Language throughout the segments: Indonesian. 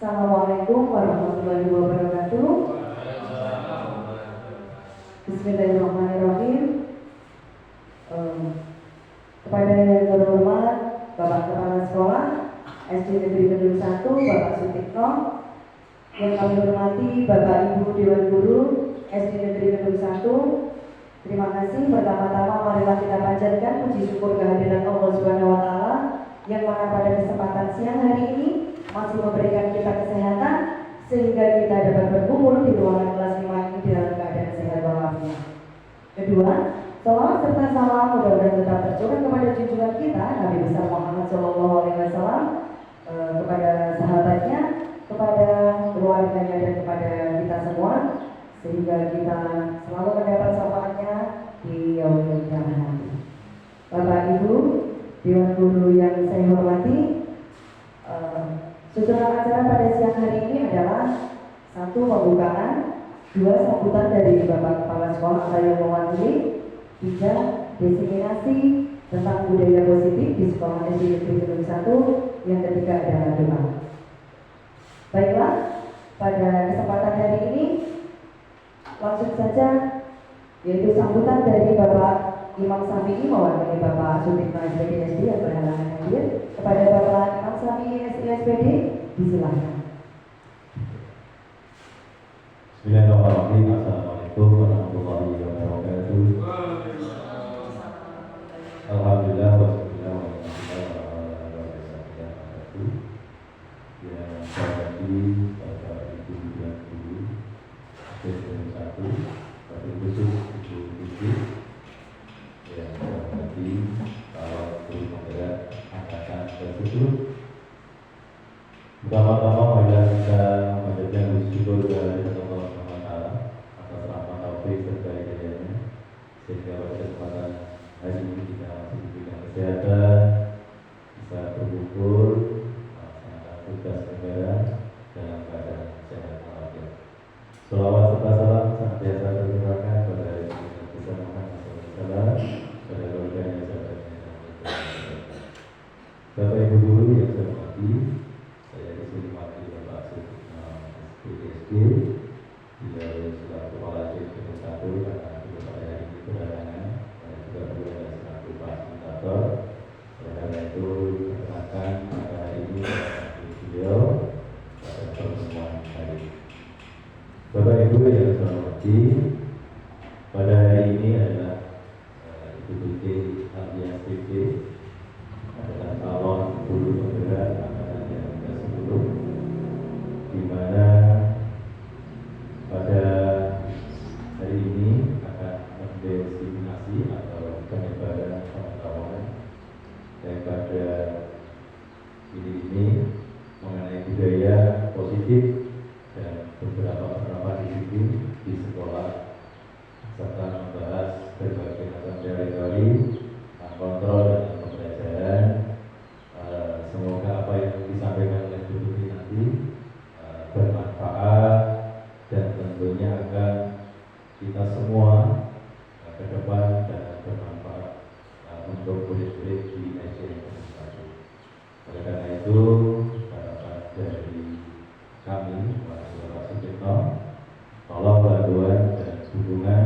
Assalamualaikum warahmatullahi wabarakatuh. Bismillahirrahmanirrahim. Kepada yang terhormat Bapak Kepala Sekolah SD Negeri Kedung 1 Bapak Sutikno, yang kami hormati Bapak Ibu Dewan Guru SD Negeri Kedung 1, terima kasih. Pertama-tama marilah kita panjatkan puji syukur kehadiran Allah Subhanahu wa Ta'ala yang mana pada kesempatan siang hari ini masih memberikan kita kesehatan sehingga kita dapat berkumpul di ruangan kelas 5 ini dalam keadaan sehat walafiat. Kedua, salawat serta salam mudah-mudahan tetap tercurah kepada junjungan kita Nabi besar Muhammad SAW, kepada sahabatnya, kepada keluarganya dan kepada kita semua, sehingga kita selalu mendapat syafaatnya di yaumul qiyamah nanti. Bapak Ibu Dewan Guru yang saya hormati, susunan acara pada siang hari ini adalah 1. Pembukaan, 2. Sambutan dari Bapak Kepala Sekolah yang mewakili, 3. Diseminasi tentang budaya positif di Sekolah SD Negeri Kedung 1, yang ketiga adalah doa. Baiklah, pada kesempatan hari ini langsung saja, yaitu sambutan dari Bapak Imam Syafi'i mewakili Bapak Sutikno SPD yang berhalangan hadir. Kepada Bapak Imam Syafi'i SPD, disilakan. Bismillahirrahmanirrahim. Assalamualaikum warahmatullahi wabarakatuh. Alhamdulillah wassalatu wassalamu. Yang saya hormati Bapak Ibu dan Guru SD 1, Bapak khusus Ibu yang saya hormati para guru penggerak angkatan tersebut. Pertama-tama marilah kita mengucapkan syukur kehadirat Allah SWT atas rahmat taufik serta hidayahnya, sehingga pada kesempatan hari ini kita masih diberikan kesehatan, bisa berkumpul melaksanakan tugas negara dalam keadaan sehat walafiat. Selawat serta salam senantiasa tercurahkan kepada Nabi besar Muhammad SAW, kepada keluarganya, sahabatnya, dan Bapak Ibu Guru yang saya hormati, saya disini mewakili Bapak Sutikno SPD, beliau selaku Kepala SD Kedung 1 karena beliau pada hari ini berhalangan, dan juga beliau adalah selaku fasilitator. Oleh karena itu, perkenalkan pada hari ini beliau pada pertemuan hari ini. Bapak Ibu yang saya hormati, pada hari ini adalah Ibu Tuti alias PP adalah calon guru penggerak angkatan yang ke-10, di mana pada hari ini akan mendiseminasi atau penyebaran pengetahuan daripada ini mengenai budaya positif dan beberapa disiplin di sekolah, serta membahas berbagai macam teori-teori kontrol dan pembelajaran. Semoga apa yang disampaikan oleh Bu Tuti nanti bermanfaat dan tentunya akan kita semua ke depan dan bermanfaat untuk murid-murid di SD Negeri 1. Oleh karena itu, harapan dari kami, Bapak Sutikno, tolong bantuan dan dukungan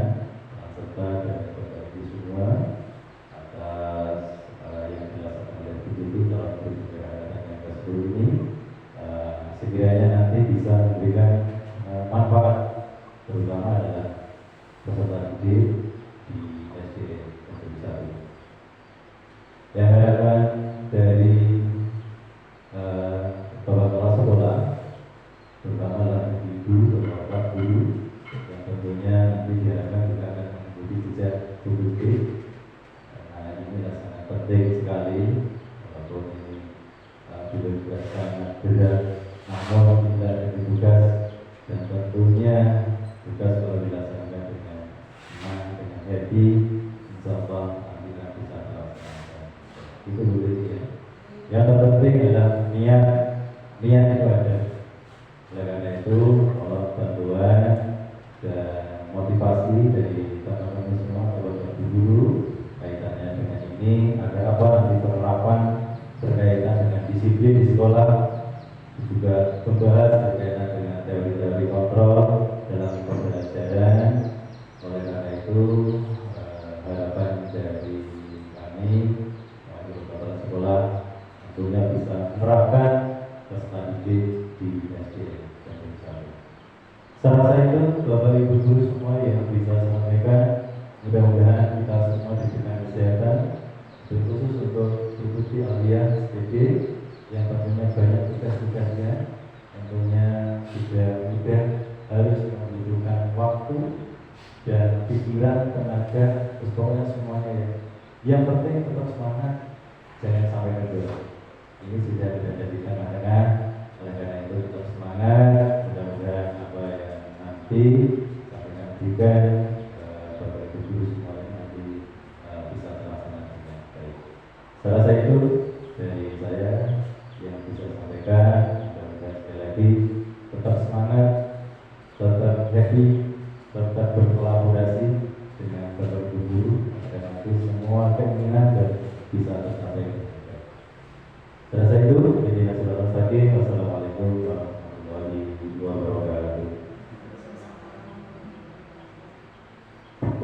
serta dari Bapak Ibu semua atas yang dilaksanakan oleh Bu Tuti dalam penyelenggaraan yang ke-10 ini, sekiranya nanti bisa memberikan manfaat, terutama adalah peserta didik di SD Negeri 1. Yang harapan dari Bapak Kepala Sekolah, terutama adalah ibu bapak guru, yang tentunya nanti diharapkan juga akan mengikuti jejak Bu Tuti, karena ini sangat penting sekali, walaupun ini juga sangat berat, namun tidak ada tugas, dan tentunya tugas kalau dilaksanakan dengan senang, dengan happy, insya Allah nanti akan bisa melaksanakan. Itu dulu ya. Yang terpenting adalah niat itu ada. Oleh karena itu, kalau bantuan dan motivasi dari teman-teman semua, Bapak Ibu Guru, kaitannya dengan ini, agar apa nanti penerapan berkaitan dengan disiplin di sekolah, juga membahas Saya rasa itu Bapak Ibu guru semua yang bisa saya sampaikan. Mudah-mudahan kita semua diberikan kesehatan, khusus untuk ikuti alias SPG yang tentunya banyak tugas-tugasnya, tentunya juga harus membutuhkan waktu dan pikiran, tenaga, pokoknya semuanya ya. Yang penting tetap semangat, jangan sampai kendor. Ini sudah tidak jadi tengah-tengah, oleh karena itu tetap semangat. Mudah-mudahan apa yang nanti sampaikan juga Bapak Ibu guru semuanya nanti bisa terlaksana dengan baik. Saya rasa itu dari saya yang bisa saya sampaikan. Mudah-mudahan sekali lagi tetap semangat, tetap happy, tetap berkolaborasi dengan Bapak Ibu guru agar nanti semua keinginan dan bisa tercapai. Saya rasa itu. Jadi saudara lagi, wassalamualaikum warahmatullahi wabarakatuh.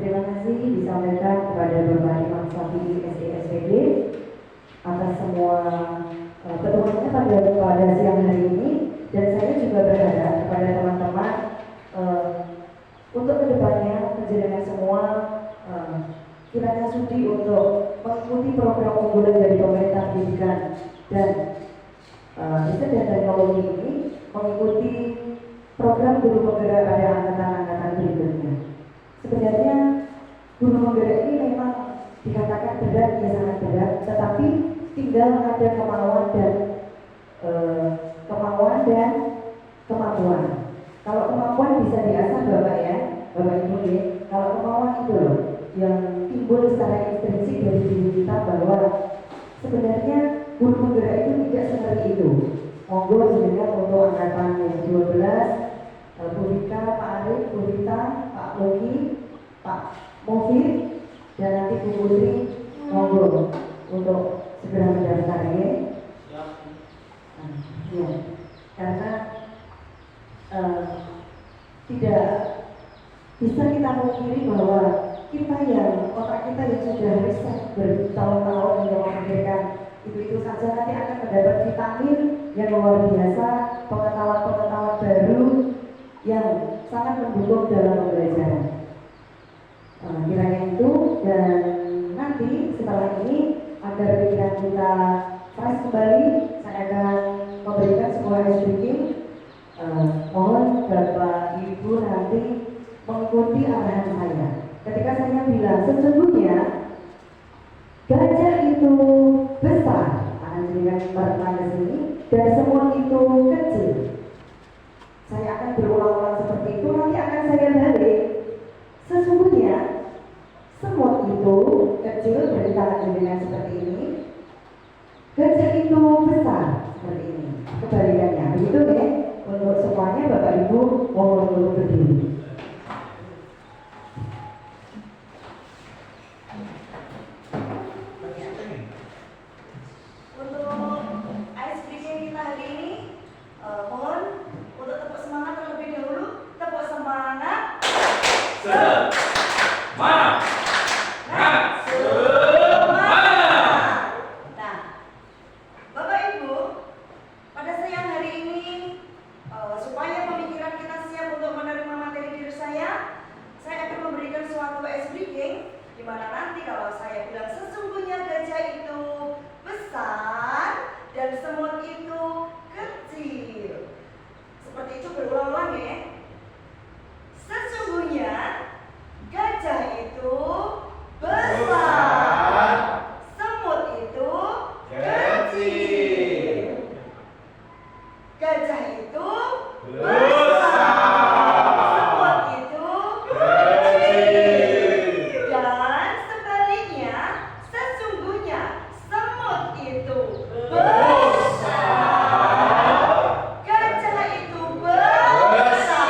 Terima kasih disampaikan kepada Bapak Imam Syafi'i SDSPD atas semua pertemuannya pada siang hari ini, dan saya juga berharap kepada teman-teman untuk kedepannya menjadikan semua kiranya sudi untuk mengikuti program unggulan dari pemerintah pendidikan dan riset dan teknologi ini, mengikuti program guru penggerak pada angkatan-angkatan berikutnya. Sebenarnya guru penggerak ini memang dikatakan berat, ya sangat berat, tetapi tinggal ada kemauan dan kemampuan. Kalau kemampuan bisa diasah Bapak ya, Bapak Ibu ya. Kalau kemauan itu loh yang timbul secara intrinsik dari diri kita, bahwa sebenarnya guru penggerak itu tidak seperti itu. Monggo jenengan untuk angkatan yang 12, Bu Rika, Pak Arif, Bu Rita, Pak Logi, Pak Mufid, dan nanti Bu Putri, monggo untuk segera mendaftar ya. Ya, karena tidak bisa kita pungkiri bahwa kita yang otak kita yang sudah riset bertahun-tahun yang memikirkan itu saja nanti akan mendapat vitamin yang luar biasa, pengetahuan-pengetahuan baru yang sangat mendukung dalam pembelajaran. Kiranya itu, dan nanti setelah ini agar pikiran kita fresh kembali, saya akan memberikan sebuah speaking. Mohon Bapak Ibu nanti mengikuti arahan saya. Ketika saya bilang sesungguhnya gajah itu besar, akan jenengan bertanya ke sini, dan semut itu kecil. Saya akan berulang-ulang seperti itu, nanti akan saya balik. Sesungguhnya semut itu kecil, dari tangan jenengan seperti ini, gajah itu besar seperti ini. Kebalikannya, begitu ya? Untuk semuanya Bapak Ibu mohon untuk berdiri. Untuk ice breaking kita hari ini, mohon untuk tepuk semangat terlebih dahulu. Tepuk semangat. Semangat. Nah, Bapak Ibu, pada siang hari ini, supaya pemikiran kita siap untuk menerima materi diri saya akan memberikan suatu ice breaking, di mana nanti kalau saya bilang sesungguhnya gajah itu besar dan semut itu kecil, seperti itu berulang-ulang ya. Sesungguhnya gajah itu besar, semut itu kecil. Gajah itu besar, semut itu kecil. Dan sebaliknya, sesungguhnya semut itu besar, gajah itu besar.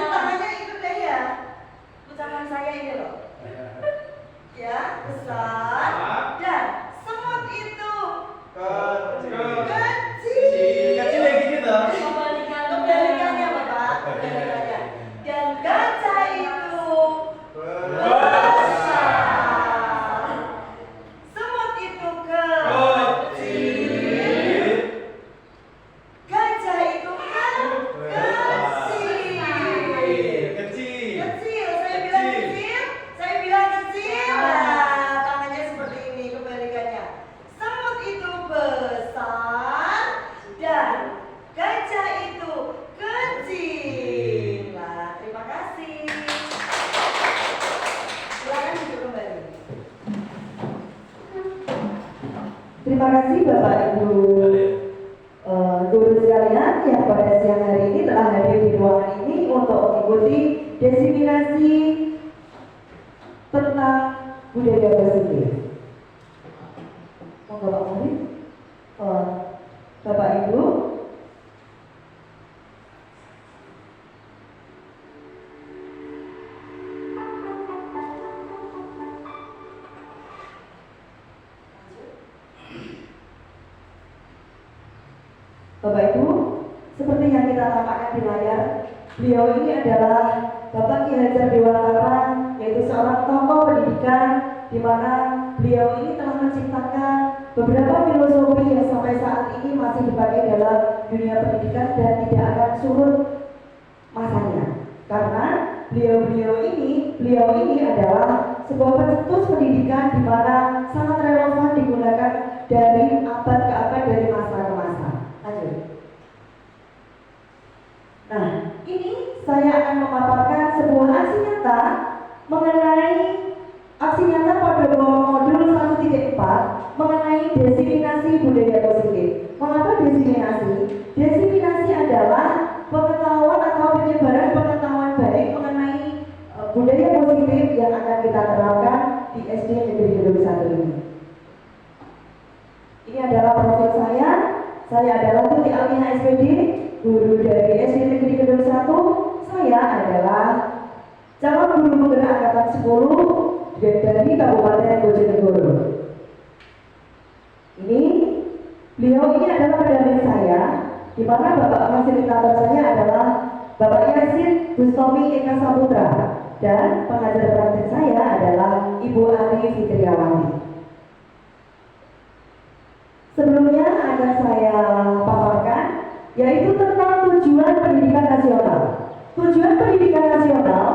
Tangannya ikut deh ya, ucapan saya ini loh. Ya, besar, dan semut itu kecil. Kecil lagi. terima kasih Bapak Ibu guru sekalian yang pada siang hari ini telah hadir di ruangan ini untuk mengikuti diseminasi tentang budaya positif. Monggo Pak Murid, Bapak Ibu. Bapak Ibu, seperti yang kita tampakkan di layar, beliau ini adalah Bapak Ki Hajar Dewantara, yaitu seorang tokoh pendidikan di mana beliau ini telah menciptakan beberapa filosofi yang sampai saat ini masih dipakai dalam dunia pendidikan dan tidak akan surut masanya. Karena beliau ini adalah sebuah pencetus pendidikan di mana sangat relevan digunakan dari abad ke abad, dari masa ke masa. Lanjut. Nah, ini saya akan memaparkan sebuah aksi nyata mengenai aksi nyata pada modul 1.4 mengenai diseminasi budaya positif. Mengapa diseminasi? Diseminasi adalah pengetahuan atau penyebaran pengetahuan baik mengenai budaya positif yang akan kita terapkan di SD Negeri Kedung 1 ini. Ini adalah profil saya. Saya adalah Tuti Almiah SPD, guru dari SD Negeri Kedung 1. Saya adalah calon guru penggerak angkatan 10 dari Kabupaten Bojonegoro. Beliau ini adalah pendamping saya, di mana Bapak fasilitator saya adalah Bapak Yasin Bustomi Eka Saputra, dan pengajar praktek saya adalah Ibu Ari Fitriawati. Sebelumnya akan saya paparkan yaitu tentang tujuan pendidikan nasional. Tujuan pendidikan nasional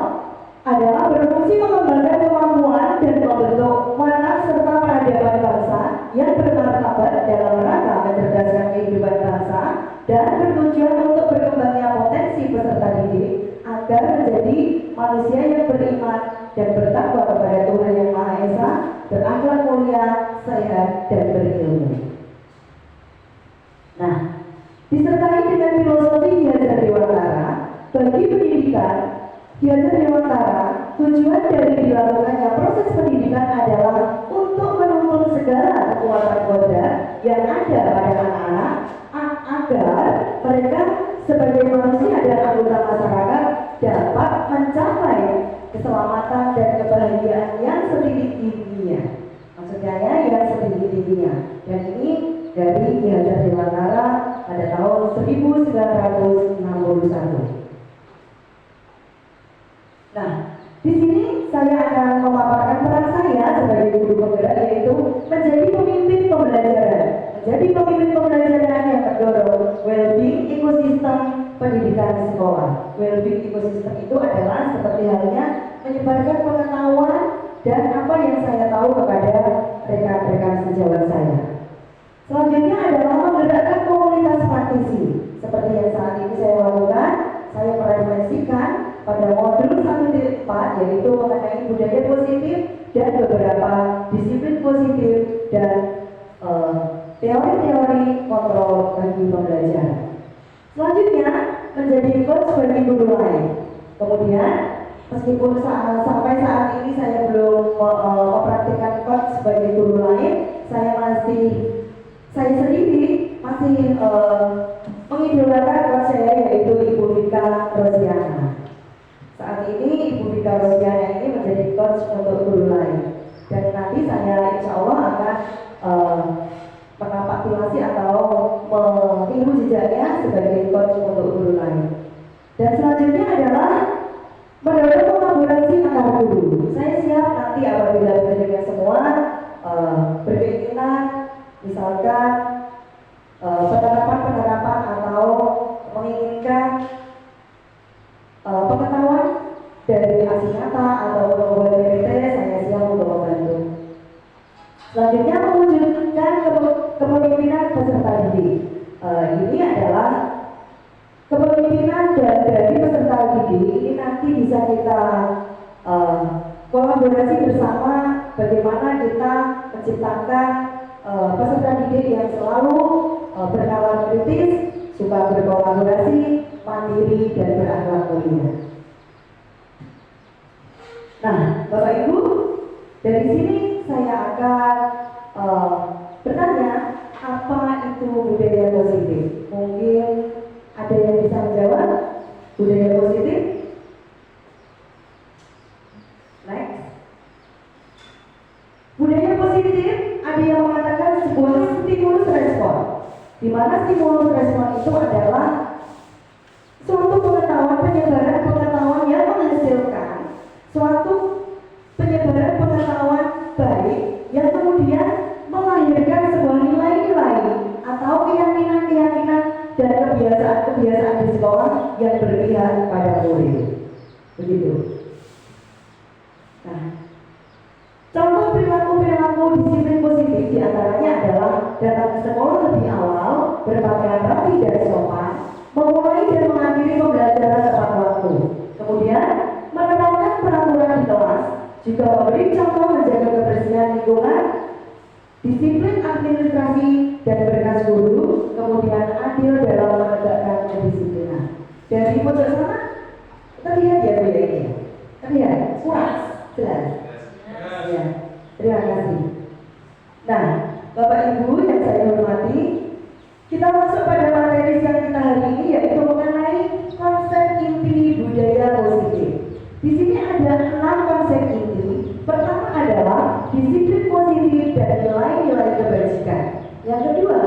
adalah berfungsi mengembangkan kemampuan dan membentuk watak serta peradaban bangsa yang bermartabat dalam rangka mencerdaskan kehidupan bangsa dan bertujuan untuk berkembangnya potensi peserta didik agar menjadi manusia yang beriman dan bertakwa kepada Tuhan Yang Maha Esa, berakhlak mulia, sehat, dan berilmu. Nah, disertai dengan filosofi Ki Hajar Dewantara, bagi pendidikan Ki Hajar Dewantara, tujuan dari dilakukannya proses pendidikan adalah untuk menuntun segala kekuatan kodrat yang ada pada anak-anak agar mereka sebagai manusia dan anggota masyarakat dapat mencapai keselamatan dan kebahagiaan yang setinggi-tingginya. Maksudnya yang setinggi-tingginya. Dan ini dari Ki Hajar Dewantara pada tahun 1961. Nah, di sini saya akan memaparkan peran saya sebagai guru penggerak, yaitu menjadi pemimpin pembelajaran. Menjadi pemimpin pembelajaran yang mendorong well-being ekosistem pendidikan sekolah. Well-being ekosistem itu adalah seperti halnya menyebarkan pengetahuan dan apa yang saya tahu kepada rekan-rekan sejawat saya. Selanjutnya adalah menggerakkan komunitas praktisi. Seperti yang saat ini saya lakukan, saya merefleksikan pada modul 1.4 yaitu mengenai budaya positif dan beberapa disiplin positif dan teori-teori kontrol bagi pembelajaran. Selanjutnya menjadi coach bagi guru lain. Kemudian meskipun sampai saat ini saya belum mempraktikkan coach sebagai guru lain, saya sendiri masih mengidolakan coach saya, yaitu Ibu Vika Rosiana. Saat ini Ibu Vika Rosiana ini menjadi coach untuk guru lain, dan nanti saya insya Allah akan menapaktilasi atau meniru jejaknya sebagai coach untuk guru lain. Dan selanjutnya adalah mendorong kolaborasi antar guru. Saya siap nanti apabila mereka semua berkeinginan, misalkan penerapan atau menginginkan pengetahuan dari aksi nyata atau membuat PPT, saya siap untuk membantu. Selanjutnya mewujudkan kepemimpinan peserta didik. Ini adalah kepemimpinan dari peserta didik. Ini nanti bisa kita kolaborasi bersama bagaimana kita menciptakan peserta didik yang selalu bernalar kritis, suka berkolaborasi, mandiri dan berakhlak mulia. Nah, Bapak Ibu, dari sini saya akan bertanya, apa itu budaya positif? Mungkin ada yang bisa menjawab budaya positif? Next. Budaya positif ada yang mengatakan sebuah stimulus respon, di mana stimulus respon itu adalah suatu pengetahuan, penyebaran pengetahuan yang menghasilkan suatu penyebaran pengetahuan baik yang kemudian melahirkan sebuah nilai-nilai atau keyakinan-keyakinan dan kebiasaan-kebiasaan di sekolah yang berpihak pada murid. Begitu. Nah, contoh perilaku-perilaku disiplin positif diantaranya adalah datang ke sekolah lebih awal, berpakaian rapi dan sopan, memulai dan mengakhiri pembelajaran tepat waktu, kemudian menerapkan peraturan di kelas, juga memberi contoh menjaga kebersihan lingkungan, disiplin administrasi dan berkas guru, kemudian adil dalam menegakkan kedisiplinan. Dari pojok sana terlihat ya Bu ya ini, terlihat puas, jelas. Ya, terima kasih. Nah, Bapak Ibu yang saya hormati, kita masuk pada materi yang kita hari ini, yaitu mengenai konsep inti budaya positif. Di sini ada 6 konsep inti. Pertama adalah disiplin positif dan nilai-nilai kebajikan. Yang kedua,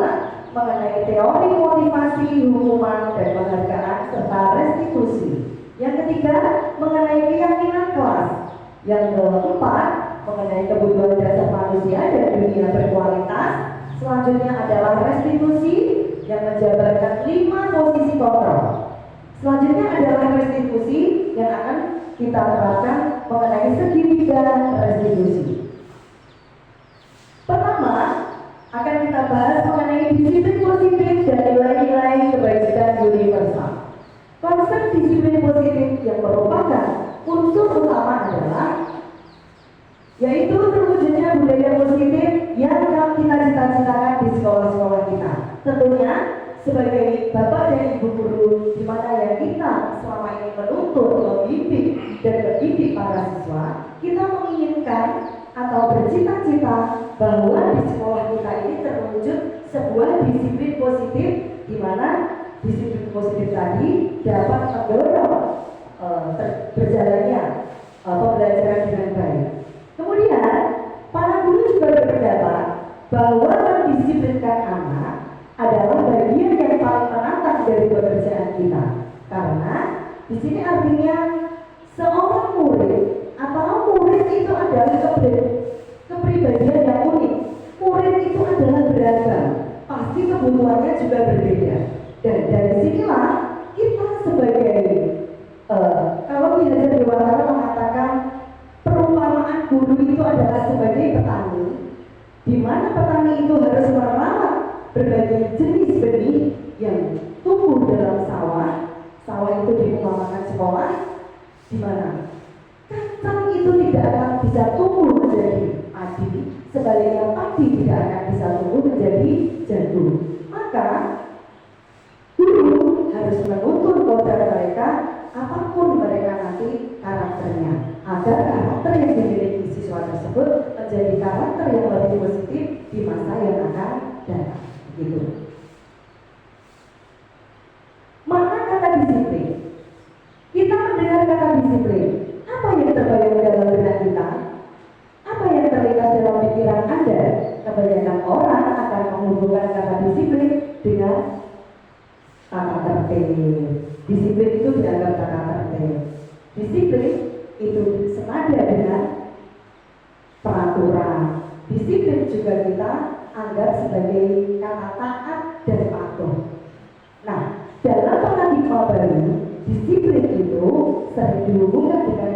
mengenai teori motivasi, hukuman dan penghargaan serta restitusi. Yang ketiga, mengenai keyakinan kelas. Yang keempat, mengenai kebutuhan dasar manusia dan dunia berkualitas. Selanjutnya adalah restitusi yang menjabarkan 5 posisi kontrol. Selanjutnya adalah restitusi yang akan kita terapkan mengenai segitiga restitusi. Pertama, akan kita bahas mengenai disiplin positif dan nilai-nilai kebajikan universal. Konsep disiplin positif yang merupakan unsur utama adalah yaitu terwujudnya budaya positif yang kita cita-citakan di sekolah-sekolah kita. Tentunya sebagai bapak dan ibu guru di mana yang kita selama ini menuntut, membimbing dan mendidik para siswa, kita menginginkan atau bercita-cita bahwa di sekolah kita ini terwujud sebuah disiplin positif di mana disiplin positif tadi dapat mendorong berjalannya pembelajaran dengan baik. Kemudian, para guru juga berpendapat bahwa mendisiplinkan anak adalah bagian yang paling menantang dari pekerjaan kita. Karena di sini artinya seorang murid atau murid itu adalah kepribadian yang unik. Murid itu adalah beragam, pasti kebutuhannya juga berbeda. Dan dari sinilah kita sebagai kalau Ki Hajar Dewantara mengatakan perumpamaan guru itu adalah sebagai petani, di mana petani itu harus merawat berbagai jenis benih yang tumbuh dalam sawah. Sawah itu diumpamakan sekolah, di mana kacang itu tidak akan bisa tumbuh menjadi padi, sebaliknya padi tidak akan bisa tumbuh menjadi jagung. Maka guru harus menuntun kodrat mereka, apapun mereka nanti karakternya, agar karakter yang dimiliki siswa tersebut menjadi karakter yang lebih positif di masa yang akan datang. Gitu. Mana kata disiplin? Kita mendengar kata disiplin, apa yang terbayang dalam benak kita? Apa yang terlintas dalam pikiran Anda? Kebanyakan orang akan menghubungkan kata disiplin dengan tata tertib. Disiplin itu dianggap tata tertib. Disiplin itu senada dengan peraturan. Disiplin juga kita anggap sebagai kata taat dan patuh. Nah, dalam paradigma baru, disiplin itu sering dihubungkan dengan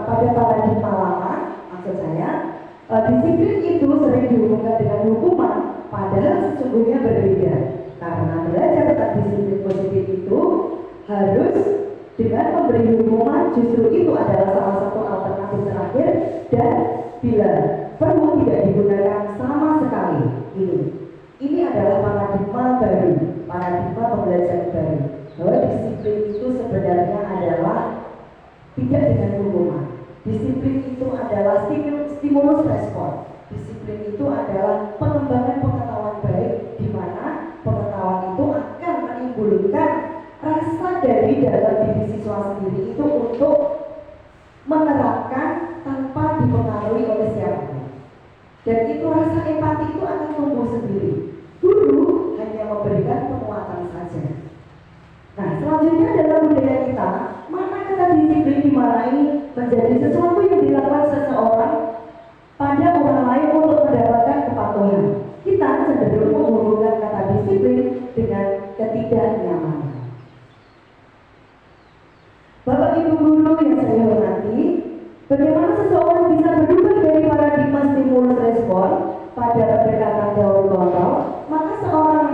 pada paradigma lama, maksud saya, disiplin itu sering dihubungkan dengan hukuman, padahal sesungguhnya berbeda. Karena belajar tentang disiplin positif itu harus dengan memberi hukuman, justru itu adalah salah satu alternatif terakhir. Dan bila perlu tidak digunakan sama sekali. Ini adalah paradigma baru, paradigma pembelajaran baru, bahwa disiplin itu sebenarnya adalah tidak dengan hukuman. Disiplin itu adalah stimulus respon. Disiplin itu adalah pengembangan pengetahuan baik, di mana pengetahuan itu akan menimbulkan rasa dari dalam diri siswa sendiri itu untuk menerapkan tanpa dipengaruhi oleh siapapun. Dan itu rasa empati itu akan tumbuh sendiri. Guru hanya memberikan penguatan saja. Nah, selanjutnya adalah budaya kita. Mana kata disiplin di mana ini menjadi sesuatu yang dilakukan seseorang pada orang lain untuk mendapatkan kepatuhan. Kita cenderung menghubungkan kata disiplin dengan ketidaknyamanan. Bapak Ibu guru yang saya hormati, bagaimana seseorang bisa berubah dari paradigma stimulus respon pada pendekatan teori kontrol? Maka seorang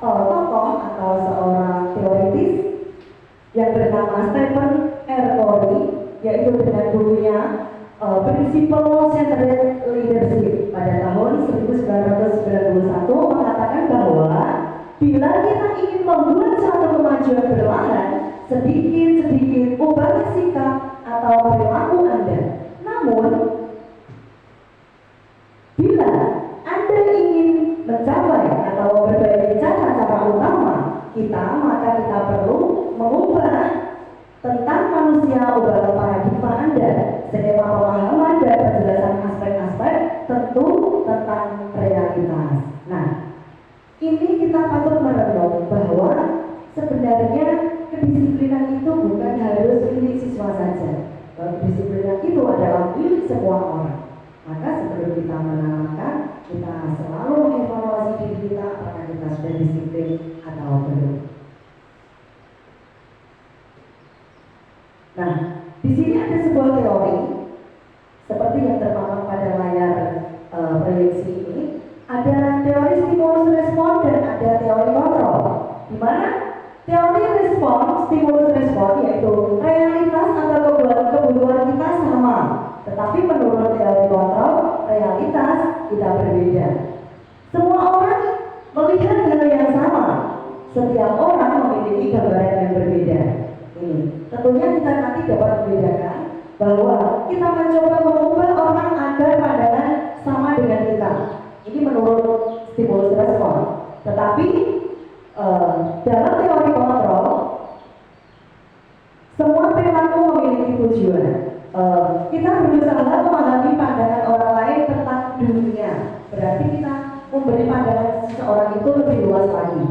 tokoh atau seorang teoritis yang bernama Stephen R. Covey, yaitu dengan bukunya Principle Centered Leadership pada tahun 1991 mengatakan bahwa bila kita ingin membuat suatu kemajuan perlahan, sedikit-sedikit ubah sikap atau perilaku Anda. Namun, bila Anda ingin mencapai atau memperbaiki cara-cara utama kita, maka kita perlu mengubah tentang manusia, ubah paradigma Anda, skema pemahaman dan penjelasan aspek-aspek tentu tentang realitas. Nah, ini kita patut merenung bahwa sebenarnya kedisiplinan itu bukan harus milik siswa saja. Kedisiplinan itu adalah milik semua orang. Maka sebelum kita menanamkan, kita selalu mengevaluasi diri kita apakah kita sudah disiplin atau belum. Nah, di sini ada sebuah teori seperti yang terpampang pada layar proyeksi ini. Ada teori stimulus respon dan ada teori kontrol. Di mana teori respon, stimulus respon yaitu realitas atau kebutuhan kita sama, tetapi menurut teori kontrol, realitas kita berbeda. Semua orang melihat hal yang sama. Setiap orang memiliki gambaran yang berbeda. Ini tentunya kita nanti dapat membedakan bahwa kita mencoba mengubah orang agar pandangan sama dengan kita. Ini menurut stimulus respon. Tetapi dalam teori kontrol, semua perilaku memiliki tujuan. Kita berusaha memahami pandangan orang lain tentang dunia. Berarti kita memberi pandangan seseorang itu lebih luas lagi.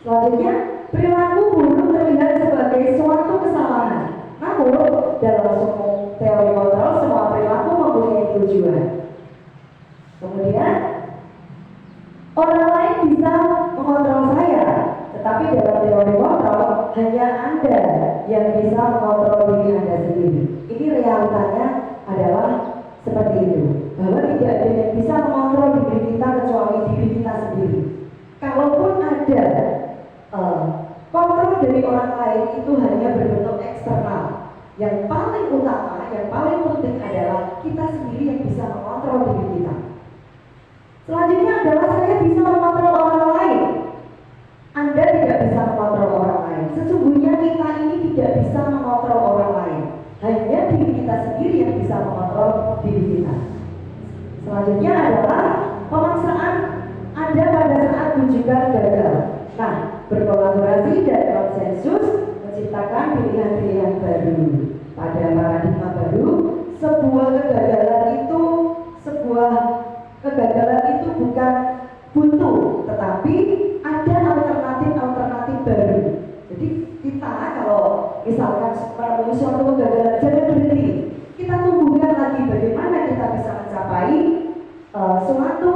Selanjutnya, perilaku buruk terlihat sebagai suatu kesalahan. Namun, dalam teori kontrol, semua perilaku mempunyai tujuan. Kemudian, orang lain bisa mengontrol saya, tetapi dalam teori kontrol, hanya Anda yang bisa mengontrol diri Anda sendiri. Ini realitanya adalah seperti itu, bahwa tidak ada yang bisa mengontrol diri kita kecuali diri kita sendiri. Kalaupun ada kontrol dari orang lain, itu hanya berbentuk eksternal. Yang paling utama, yang paling penting adalah kita sendiri yang bisa mengontrol diri kita. Selanjutnya adalah saya bisa mengontrol orang lain. Anda tidak bisa mengontrol orang lain. Sesungguhnya kita ini tidak bisa mengontrol orang lain. Hanya diri kita sendiri yang bisa mengontrol diri kita. Selanjutnya adalah pemaksaan Anda pada saat kunjungan gagal. Nah, berkolaborasi dan konsensus menciptakan pilihan-pilihan baru. Pada paradigma baru, sebuah kegagalan itu bukan buntu, tetapi ada alternatif baru. Jadi kita kalau misalkan menemui suatu kegagalan, jangan berhenti. Kita tumbuhkan lagi bagaimana kita bisa mencapai suatu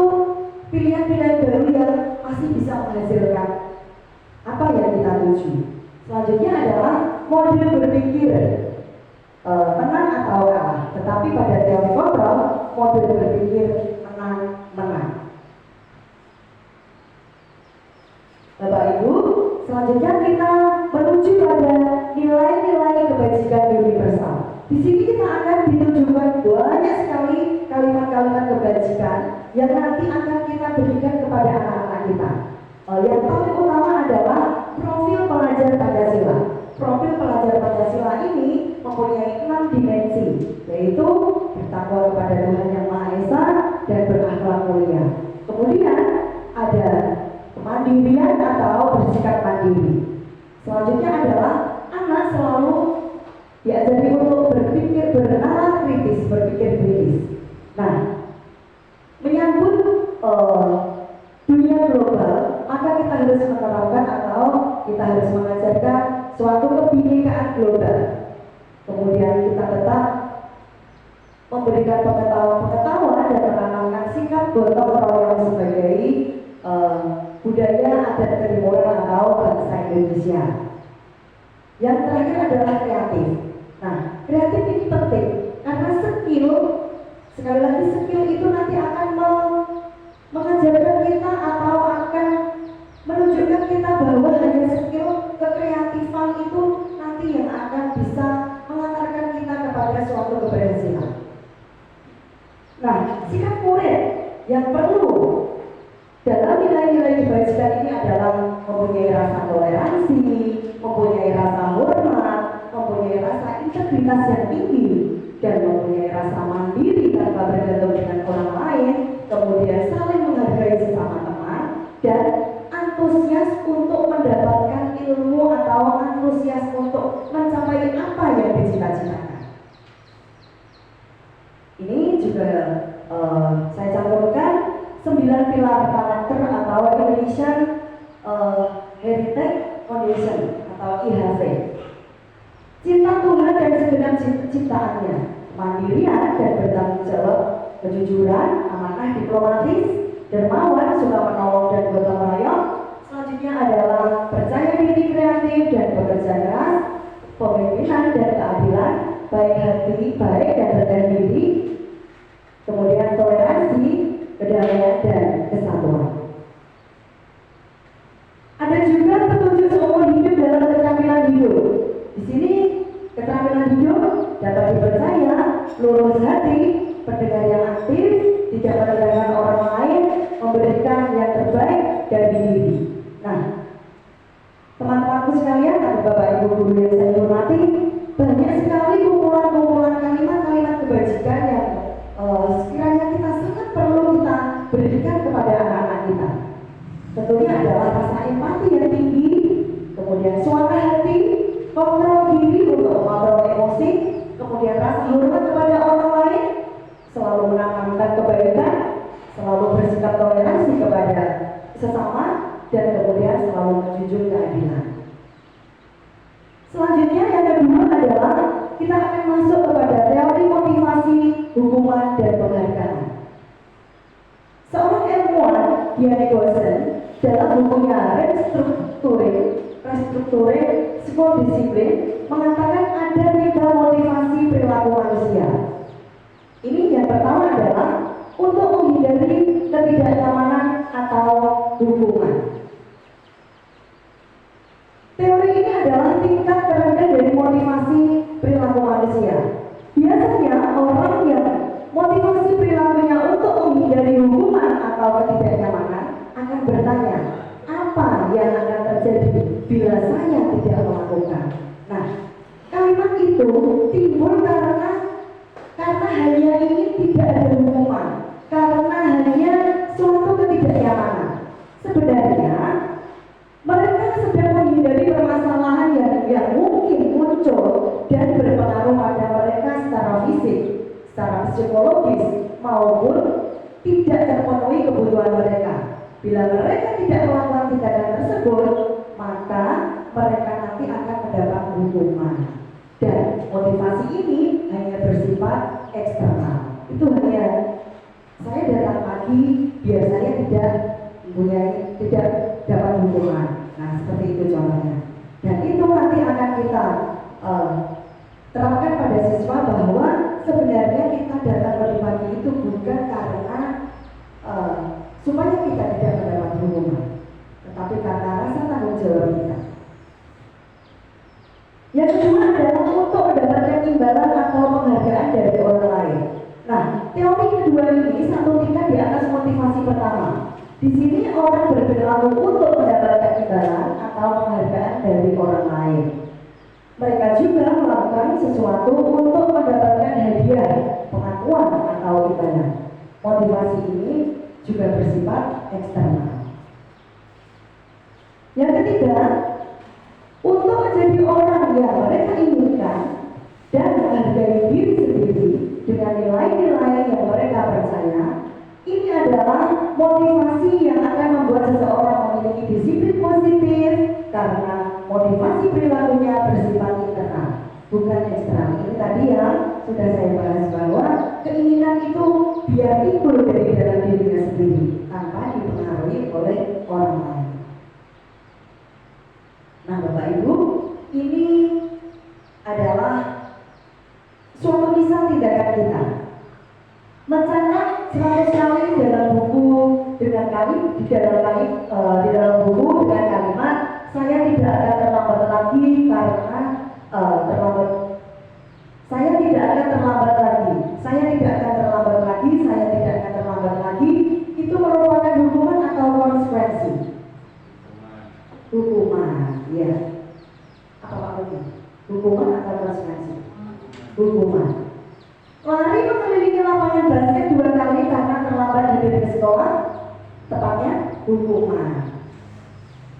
pilihan-pilihan baru yang masih bisa menghasilkan apa yang kita tuju. Selanjutnya adalah model berpikir menang atau kalah. Tetapi pada teori kontrol, model berpikir menang. Bapak Ibu, selanjutnya kita menuju pada nilai-nilai kebajikan universal. Di sini kita akan ditunjukkan banyak sekali kalimat-kalimat kebajikan yang nanti akan kita berikan kepada anak-anak kita. Yang paling utama adalah profil pelajar Pancasila. Profil pelajar Pancasila ini mempunyai 6 dimensi, yaitu bertakwa kepada Tuhan Yang Maha Esa dan berakhlak mulia. Kemudian ada kemandirian atau bersikap mandiri. Selanjutnya adalah anak selalu diajari untuk berpikir bernalar kritis, berpikir kritis. Nah, menyambut dunia global, maka kita harus menerapkan atau kita harus mengajarkan suatu kebinekaan global. Kemudian kita tetap memberikan pengetahuan dan menanamkan sikap gotong royong sebagai budaya adat ketimuran atau bangsa Indonesia. Yang terakhir adalah kreatif. Nah, kreatif ini penting karena skill, sekali lagi skill itu nanti akan mengajarkan kita atau akan menunjukkan kita bahwa hanya skill kekreatifan itu nanti yang akan bisa mengantarkan kita kepada suatu keberhasilan. Nah, sikap murid yang perlu dalam nilai-nilai kebajikan ini adalah mempunyai rasa toleransi, mempunyai rasa hormat, mempunyai rasa integritas yang tinggi, dan mempunyai rasa mandiri tanpa bergantung dengan orang lain, kemudian saling menghargai sesama teman, dan antusias untuk mendapatkan ilmu atau antusias untuk mencapai apa yang dicita-citakan. Ini juga saya cantumkan 9 pilar karakter atau Indonesian Heritage Foundation atau IHF. Cinta Tuhan dan segenap ciptaannya, mandirian dan bertanggung jawab, kejujuran, amanah diplomatis, dermawan, suka menolong dan gotong royong. Selanjutnya adalah percaya diri, kreatif dan bekerja keras, pemimpinan dan keadilan, baik hati, baik dan rendah diri, kemudian toleransi, kedamaian dan kesatuan. Ada juga petunjuk seumur hidup dalam keterampilan hidup. Di sini keterampilan hidup dapat dipercaya, lurus hati, pendengar yang aktif, tidak merendahkan orang lain, memberikan yang terbaik dari diri. Nah, teman-temanku sekalian, ada Bapak Ibu guru yang saya hormati, banyak sekali kumpulan-kumpulan kalimat-kalimat kebajikan yang sekiranya kita sangat perlu kita berikan kepada anak-anak kita. Tentunya adalah rasa empati yang tinggi, kemudian suara hati, kontrol diri untuk mengontrol emosi, kemudian rasa hormat kepada orang lain, selalu menanamkan kebaikan, selalu bersikap toleransi kepada sesama, dan kemudian selalu menjunjung keadilan. Selanjutnya yang kedua adalah kita akan masuk kepada teori motivasi, hukuman, dan penghargaan. Seorang ilmuwan, Diane Goshen, dalam bukunya Restrukturing School Discipline mengatakan ada 3 motivasi perilaku manusia. Ini yang pertama adalah untuk menghindari ketidaknyamanan atau hukuman. Teori ini adalah tingkat terendah dari motivasi perilaku manusia. Biasanya orang yang motivasi perilakunya untuk menghindari hukuman atau ketidaknyamanan akan bertanya, apa yang akan terjadi bila saya tidak melakukan? Nah, kalimat itu timbul karena hanya ingin tidak ada hukuman, karena hanya suatu ketidaknyamanan. Sebenarnya mereka sedang menghindari permasalahan yang mungkin muncul dan berpengaruh pada mereka secara fisik, secara psikologis, maupun tidak terpenuhi kebutuhan mereka. Bila mereka tidak melakukan tindakan tersebut, maka mereka nanti akan mendapat hukuman. Dan motivasi ini hanya bersifat eksternal. Itu hanya saya datang pagi, biar saya tidak dapat hukuman. Nah, seperti itu contohnya. Dan itu nanti akan kita terapkan pada siswa bahwa sebenarnya kita datang lebih pagi itu bukan karena supaya kita tidak mendapat hukuman, tetapi karena rasa tanggung jawab kita. Yang kedua adalah untuk mendapatkan imbalan atau penghargaan dari orang lain. Nah, teori kedua ini satu tingkat di atas motivasi pertama. Di sini orang berperilaku untuk mendapatkan imbalan atau penghargaan dari orang lain. Mereka juga melakukan sesuatu untuk mendapatkan hadiah, pengakuan atau imbalan. Motivasi ini juga bersifat eksternal. Yang ketiga, untuk menjadi orang yang mereka inginkan dan menghargai diri sendiri dengan nilai-nilai yang mereka percaya, ini adalah motivasi yang akan membuat seseorang memiliki disiplin positif karena motivasi perilakunya bersifat internal, bukan eksternal. Ini tadi yang sudah saya bahas bahwa keinginan itu biar timbul dari dalam dirinya sendiri tanpa dipengaruhi oleh orang lain. Nah, Bapak Ibu, ini adalah suatu kisah tindakan kita. Mencatat 100 kali dalam buku dengan di dalam buku dengan kalimat saya tidak akan terlambat lagi karena saya tidak akan terlambat lagi. Saya tidak akan terlambat lagi. Saya tidak akan terlambat lagi. Itu merupakan hukuman atau konsekuensi? Hukuman, ya. Apa maksudnya? Hukuman atau konsekuensi? Hukuman. Lari mengelilingi lapangan basket 2 kali karena terlambat hadir ke sekolah, tepatnya hukuman.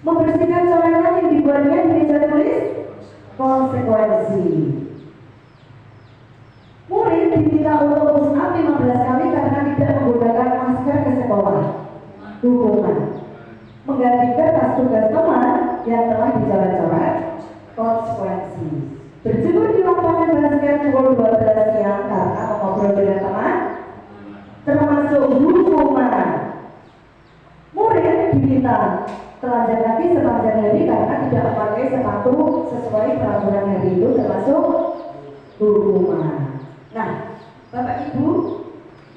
Membersihkan coretan yang dibuatnya di meja tulis, konsekuensi. Murid diminta untuk push up 15 kali karena tidak menggunakan masker ke sekolah, hukuman. Mengganti kertas tugas teman yang telah dicoret-coret, konsekuensi. Berjemur di lapangan basket pukul 12 siang karena mengobrol dengan teman, termasuk hukuman. Murid diminta telanjang kaki sepanjang hari karena tidak memakai sepatu sesuai peraturan hari itu, termasuk hukuman. Nah, Bapak Ibu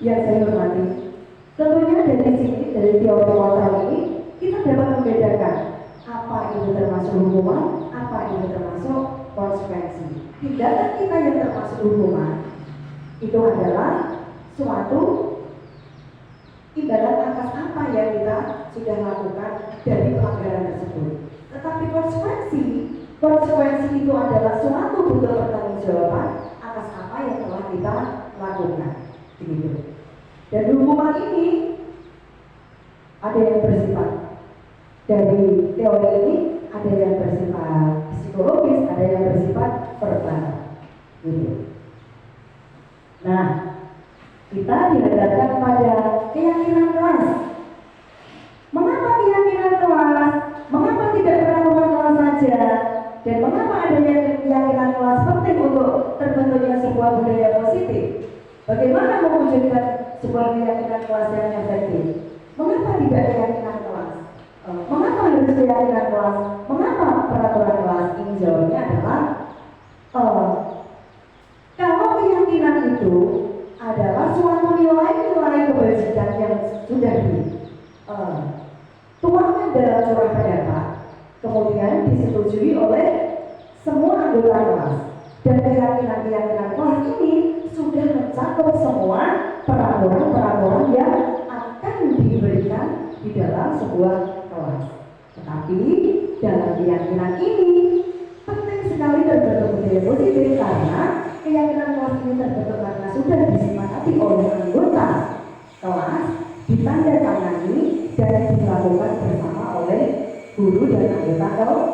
yang saya hormati, tentunya dari sini, dari teori kontrol ini, kita dapat membedakan apa itu termasuk hukuman, apa itu termasuk konsekuensi. Tindakan kita yang termasuk hukuman itu adalah suatu imbalan atas apa yang kita sudah lakukan dari pelanggaran tersebut. Tetapi konsekuensi itu adalah suatu bentuk pertanggungjawaban atas apa yang telah kita lakukan. Begitu. Dan hukuman ini ada yang bersifat dari teori ini, ada yang bersifat psikologis, ada yang bersifat verbal. Gitu. Nah, kita dihadapkan pada keyakinan kelas. Mengapa keyakinan kelas? Mengapa tidak peraturan kelas saja? Dan mengapa adanya keyakinan kelas penting untuk terbentuknya sebuah budaya positif? Bagaimana mewujudkan sebuah keyakinan kelas yang efektif? Mengapa tidak keyakinan kelas? Mengapa harus keyakinan kelas? Mengapa peraturan kelas? Ini jawabnya adalah kalau keyakinan itu adalah suatu nilai-nilai kebajikan yang sudah dituangkan dalam surat pendapat, kemudian disetujui oleh semua anggota kelas, dan keyakinan-keyakinan kelas ini sudah mencakup semua peraturan-peraturan yang akan diberikan di dalam sebuah kelas. Tetapi dalam keyakinan ini penting sekali terbentuk budaya positif karena keyakinan kelas ini terbentuk karena sudah disepakati oleh anggota kelas, ditandatangani dan dilakukan bersama oleh guru dan anggota kelas.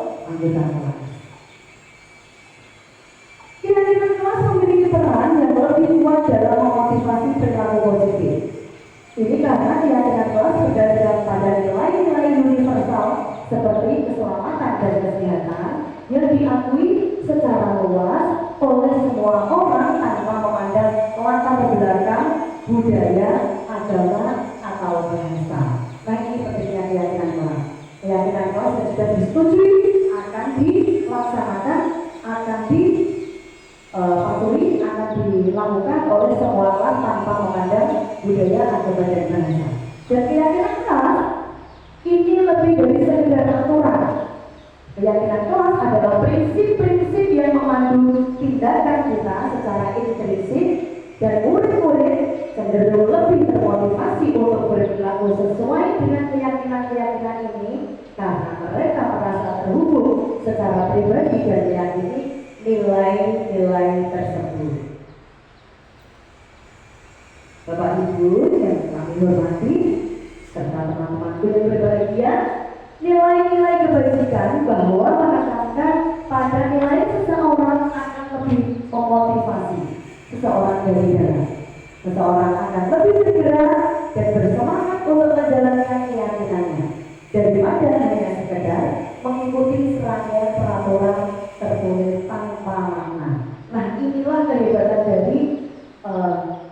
Keyakinan kelas memiliki peran yang lebih kuat dalam memotivasi perilaku positif. Ini karena keyakinan kelas berdasarkan pada nilai-nilai universal seperti keselamatan dan kesehatan yang diakui secara luas oleh semua orang tanpa memandang latar belakang, budaya, agama, atau bahasa. Nah, ini pentingnya keyakinan kelas. Keyakinan kelas yang sudah disetujui akan dilaksanakan, akan dipatuhi, akan dilakukan oleh semua kelas tanpa memandang budaya, agama, dan bahasa. Dan keyakinan kelas ini lebih dari sekedar aturan. Keyakinan kelas adalah prinsip-prinsip yang memandu tindakan kita secara intrinsik dan murid-murid cenderung termotivasi untuk berperilaku sesuai dengan keyakinan-keyakinan ini karena mereka merasa terhubung secara pribadi dan meyakini nilai-nilai tersebut. Bapak Ibu yang kami hormati serta teman-temanku yang berbahagia, nilai-nilai kebajikan bahwa menekankan pada nilai seseorang akan lebih memotivasi seseorang dari dalam. Seseorang akan lebih segera dan bersemangat untuk menjalankan keyakinannya daripada hanya sekedar mengikuti serangkaian peraturan tertulis tanpa makna. Nah, inilah kehebatan dari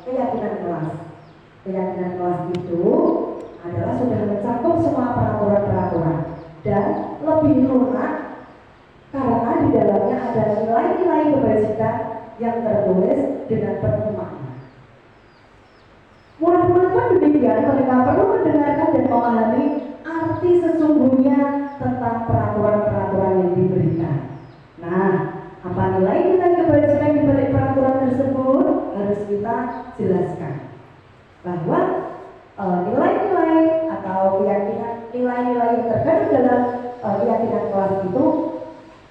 keyakinan kelas. Keyakinan kelas itu adalah sudah mencakup semua peraturan-peraturan dan lebih lunak karena di dalamnya ada nilai-nilai kebajikan yang tertulis dengan penuh makna. Murid-murid pun demikian, mereka perlu mendengarkan dan memahami arti sesungguhnya tentang peraturan-peraturan yang diberikan. Nah, apa nilai-nilai kebajikan di balik peraturan tersebut harus kita jelaskan. Bahwa nilai-nilai atau keyakinan, nilai-nilai yang terkandung dalam keyakinan kelas itu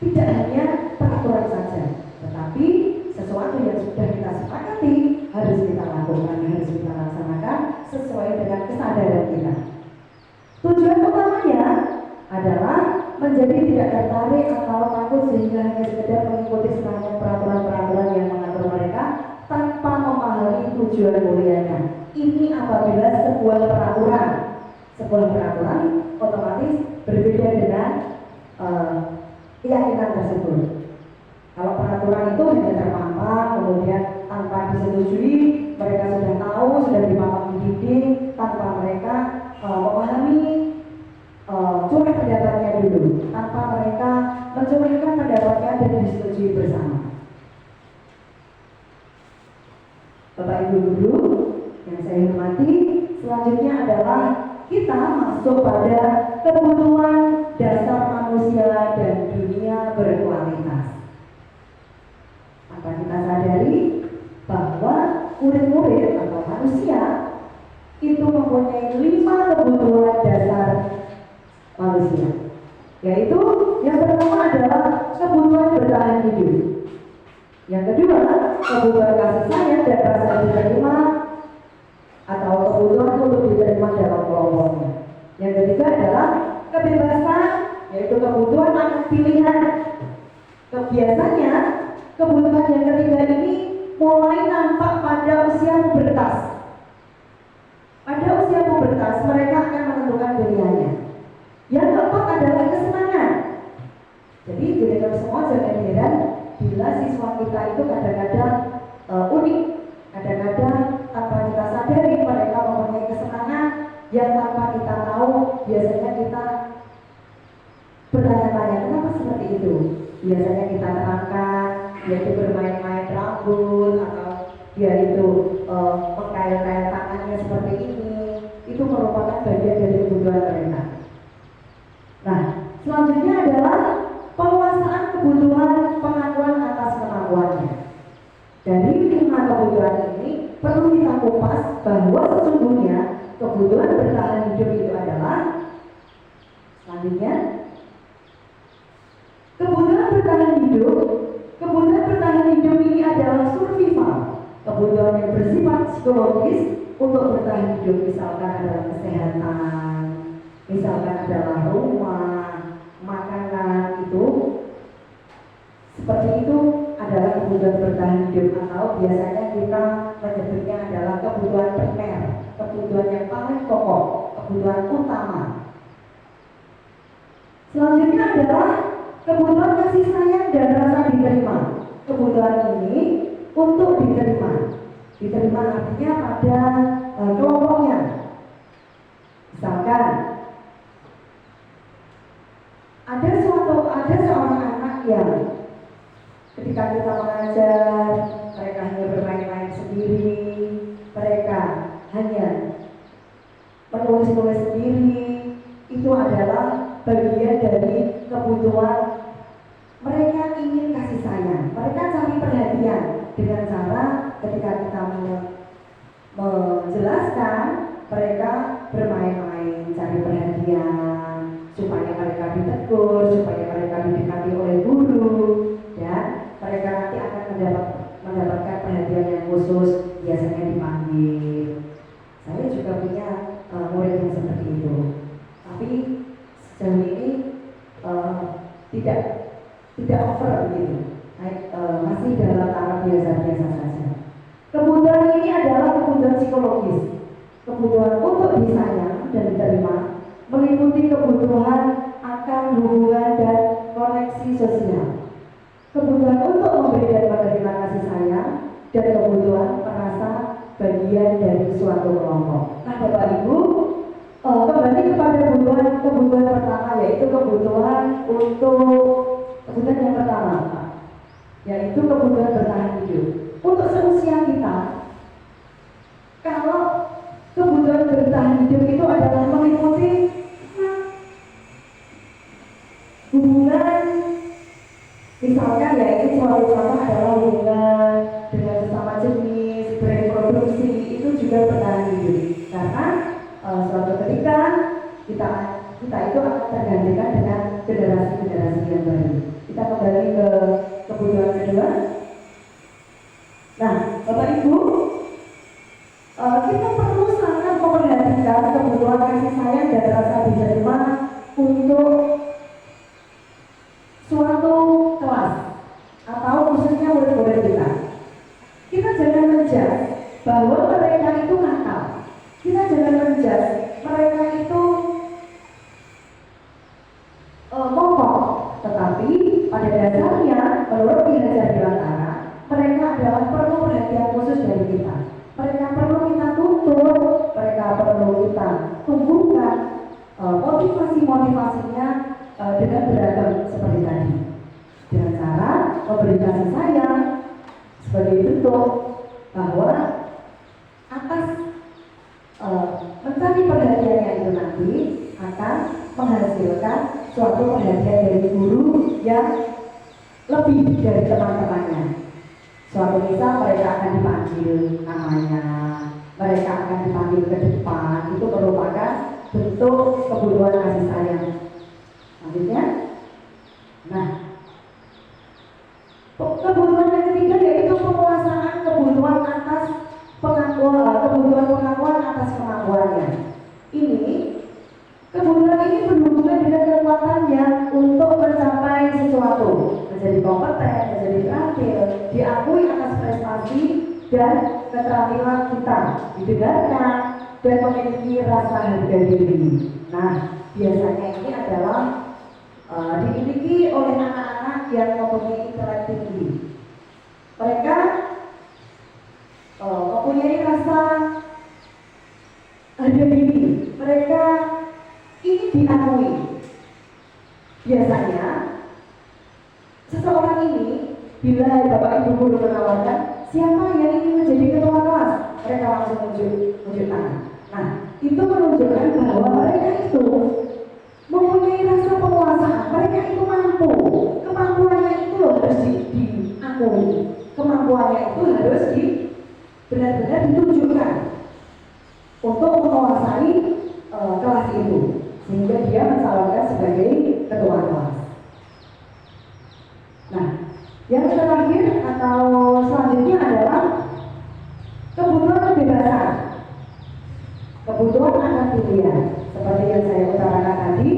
tidak hanya peraturan saja, tetapi sesuatu yang sudah kita sepakati harus kita lakukan, harus kita laksanakan sesuai dengan kesadaran kita. Tujuan utamanya adalah menjadi tidak tertarik atau takut sehingga hanya sekedar mengikuti serangkaian peraturan-peraturan yang mengatur mereka tanpa memahami tujuan mulianya. Ini apabila sebuah peraturan otomatis berbeda dengan keyakinan tersebut. Kalau peraturan itu hanya terpampang, kemudian tanpa disetujui, mereka sudah tahu, sudah dipampang di dinding, tanpa mereka memahami curah pendapatnya dulu, tanpa mereka mencurahkan pendapatnya dan disetujui bersama. Bapak Ibu guru yang saya hormati, selanjutnya adalah kita masuk pada kebutuhan dasar manusia dan dunia berkualitas. Maka kita sadari bahwa murid-murid atau manusia itu mempunyai 5 kebutuhan dasar manusia, yaitu yang pertama adalah kebutuhan bertahan hidup, yang kedua kebutuhan kasih sayang dan rasa diterima atau kebutuhan untuk diterima dalam kelompoknya, yang ketiga adalah kebebasan, yaitu kebutuhan akan pilihan. Biasanya kebutuhan yang ketiga ini mulai nampak pada usia pubertas. Pada usia pubertas mereka akan menentukan pilihannya. Yang keempat adalah kesenangan. Jadi jadikan semua jangan heran bila siswa kita itu kadang-kadang unik, kadang-kadang tanpa kita sadari mereka mempunyai kesenangan yang tanpa kita tahu. Biasanya kita bertanya-tanya kenapa seperti itu. Biasanya kita terangkan, yaitu bermain-main rambut atau dia itu mengkail-kail tangannya seperti ini. Itu merupakan bagian dari kebutuhan mereka. Nah, selanjutnya adalah penguasaan kebutuhan pengakuan atas kemampuannya. Dari 5 kebutuhan ini perlu kita kupas bahwa sesungguhnya kebutuhan bertahan hidup itu adalah selanjutnya kebutuhan bertahan hidup. Kebutuhan bertahan hidup ini adalah survival, kebutuhan yang bersifat psikologis untuk bertahan hidup, misalkan adalah kesehatan, misalkan adalah rumah, makanan, itu seperti itu adalah kebutuhan bertahan hidup, atau biasanya kita menyebutnya adalah kebutuhan primer, kebutuhan yang paling pokok, kebutuhan utama. Selanjutnya adalah kebutuhan kasih sayang dan rasa diterima. Kebutuhan ini untuk diterima artinya pada kelompoknya. Misalkan ada seorang anak yang ketika kita mengajar mereka hanya bermain-main sendiri, mereka hanya menulis-nulis sendiri. Itu adalah bagian dari kebutuhan. Mereka ingin kasih sayang, mereka cari perhatian dengan cara ketika kita jelaskan, mereka bermain-main, cari perhatian, supaya mereka ditegur, supaya mereka didekati oleh guru, dan mereka nanti akan mendapatkan perhatian yang khusus, biasanya dipanggil. Saya juga punya murid yang seperti itu, tapi sejauh ini tidak over begitu, masih dalam tahap biasa-biasa saja. Kebutuhan ini adalah kebutuhan psikologis, kebutuhan untuk disayang dan diterima, meliputi kebutuhan akan hubungan dan koneksi sosial, kebutuhan untuk memberi dan menerima kasih sayang, dan kebutuhan merasa bagian dari suatu kelompok. Nah, Bapak Ibu, kembali kepada kebutuhan pertama, yaitu kebutuhan yang pertama, yaitu kebutuhan bertahan hidup. Untuk seusia kita, kalau kebutuhan bertahan hidup itu adalah meliputi hubungan, misalkan ya ini suatu contoh adalah hubungan dengan sesama jenis, bereproduksi, itu juga bertahan hidup. Karena suatu ketika kita itu akan tergantikan dengan generasi-generasi yang baru. Kita kembali ke kebutuhan kedua. Nah, Bapak Ibu, kita perlu sangat memperhatikan kebutuhan kasih sayang dan rasa diterima untuk suatu kelas atau khususnya murid-murid kita. Kita jangan menjudge bahwa mereka itu nakal. Kita jangan menjudge mereka itu mogok, tetapi pada dasarnya menurut Ki Hajar Dewantara, mereka adalah perlu perhatian khusus dari kita. Mereka perlu kita tuntut, mereka perlu kita tumbuhkan motivasi-motivasinya dengan beragam seperti tadi, dengan cara memberi kasih sayang sebagai bentuk bahwa atas mencari perhatiannya itu nanti akan menghasilkan suatu perhatian dari guru yang lebih dari teman-temannya. Suatu misal mereka akan dipanggil namanya, mereka akan dipanggil ke depan, itu merupakan bentuk kebutuhan kasih sayang. Selanjutnya, nah, kebutuhan yang ketiga yaitu penguasaan kebutuhan atas kebutuhan pengakuan atas kemampuannya. Kebutuhan ini berhubungan dengan kekuatannya untuk mencapai sesuatu, menjadi kompeten, menjadi terampil, diakui atas prestasi dan keterampilan kita, didengarkan dan memiliki rasa harga diri. Nah, biasanya ini adalah dimiliki oleh anak-anak yang mempunyai intelek tinggi. Mereka mempunyai rasa harga diri. Mereka ini diakui. Biasanya seseorang ini, bila Bapak Ibu guru menawarkan siapa yang ingin menjadi ketua kelas, mereka langsung menunjuk tangan. Nah, itu menunjukkan bahwa mereka itu mempunyai rasa penguasaan, mereka itu mampu. Kemampuannya itu harus diakui, kemampuannya itu harus benar-benar ditunjukkan untuk menguasai kelas itu, sehingga dia mencalonkan sebagai ketua kelas. Nah, yang terakhir atau selanjutnya adalah kebutuhan kebebasan, kebutuhan akan pilihan. Seperti yang saya utarakan tadi,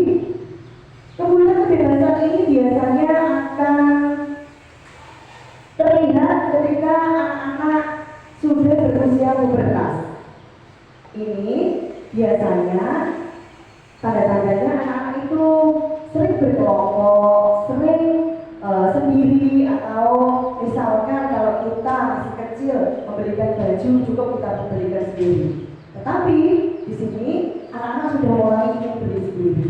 kebutuhan kebebasan ini biasanya akan terlihat ketika anak-anak sudah berusia pubertas. Ini biasanya tanda-tandanya anak-anak itu sering berkelompok, sering sendiri, atau misalkan kalau kita masih kecil membelikan baju cukup kita belikan sendiri. Tetapi di sini anak-anak sudah mulai ingin beli sendiri,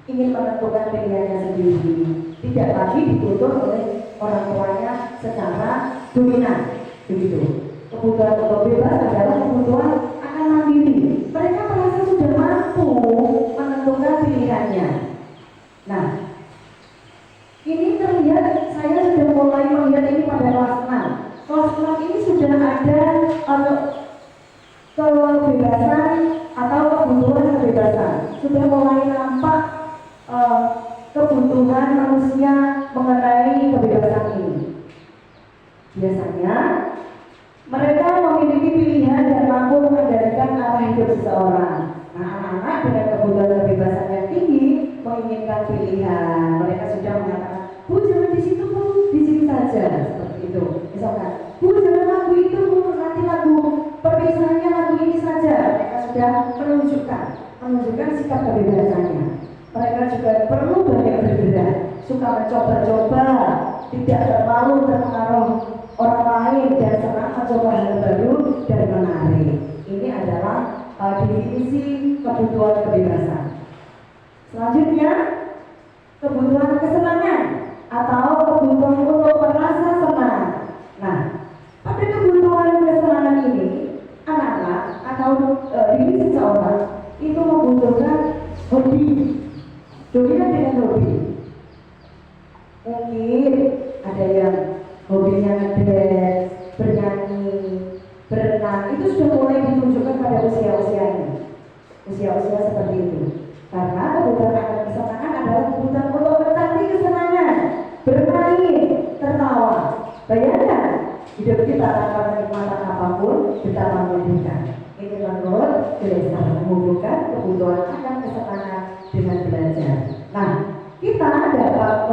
ingin menentukan pilihannya sendiri, tidak lagi dituntut oleh orang tuanya secara dominan. Begitu. Kebutuhan untuk bebas adalah kebutuhan akan mandiri. Mereka merasa sudah mampu menentukan pilihannya. Nah, ini terlihat, saya sudah mulai melihat ini pada kelas 6. Kelas 6 ini sudah ada ke seharusnya mengenai kebebasan ini? Biasanya mereka memiliki pilihan dan mampu mengendalikan arah hidup seseorang. Nah, anak-anak dengan kebutuhan kebebasan yang tinggi menginginkan pilihan. Mereka sudah mengatakan, Bu jangan di situ Bu, di sini saja, seperti itu. Misalkan, Bu jangan lagu itu Bu, nanti lagu perpisahannya lagu ini saja. Mereka sudah menunjukkan sikap kebebasannya. Mereka juga perlu banyak bergerak, suka mencoba-coba, tidak terlalu terpengaruh orang lain dan senang mencoba hal baru dan menarik. Ini adalah definisi kebutuhan kebebasan. Selanjutnya, kebutuhan kesenangan atau kebutuhan untuk merasa senang. Nah, pada kebutuhan kesenangan ini, anak-anak atau diri seseorang itu membutuhkan hobi. Dominan dengan hobi. Mungkin ada yang hobinya ngedance, bernyanyi, berenang, itu sudah mulai ditunjukkan pada usia-usia ini. Usia-usia seperti itu. Karena kebutuhan akan kesenangan adalah kebutuhan untuk mencari kesenangan, bermain, tertawa. Bayangkan, hidup kita tanpa kenikmatan apapun, betapa menyedihkan. Ini menurut Dresser menghubungkan kebutuhan akan kesenangan dengan belajar. Nah, kita dapat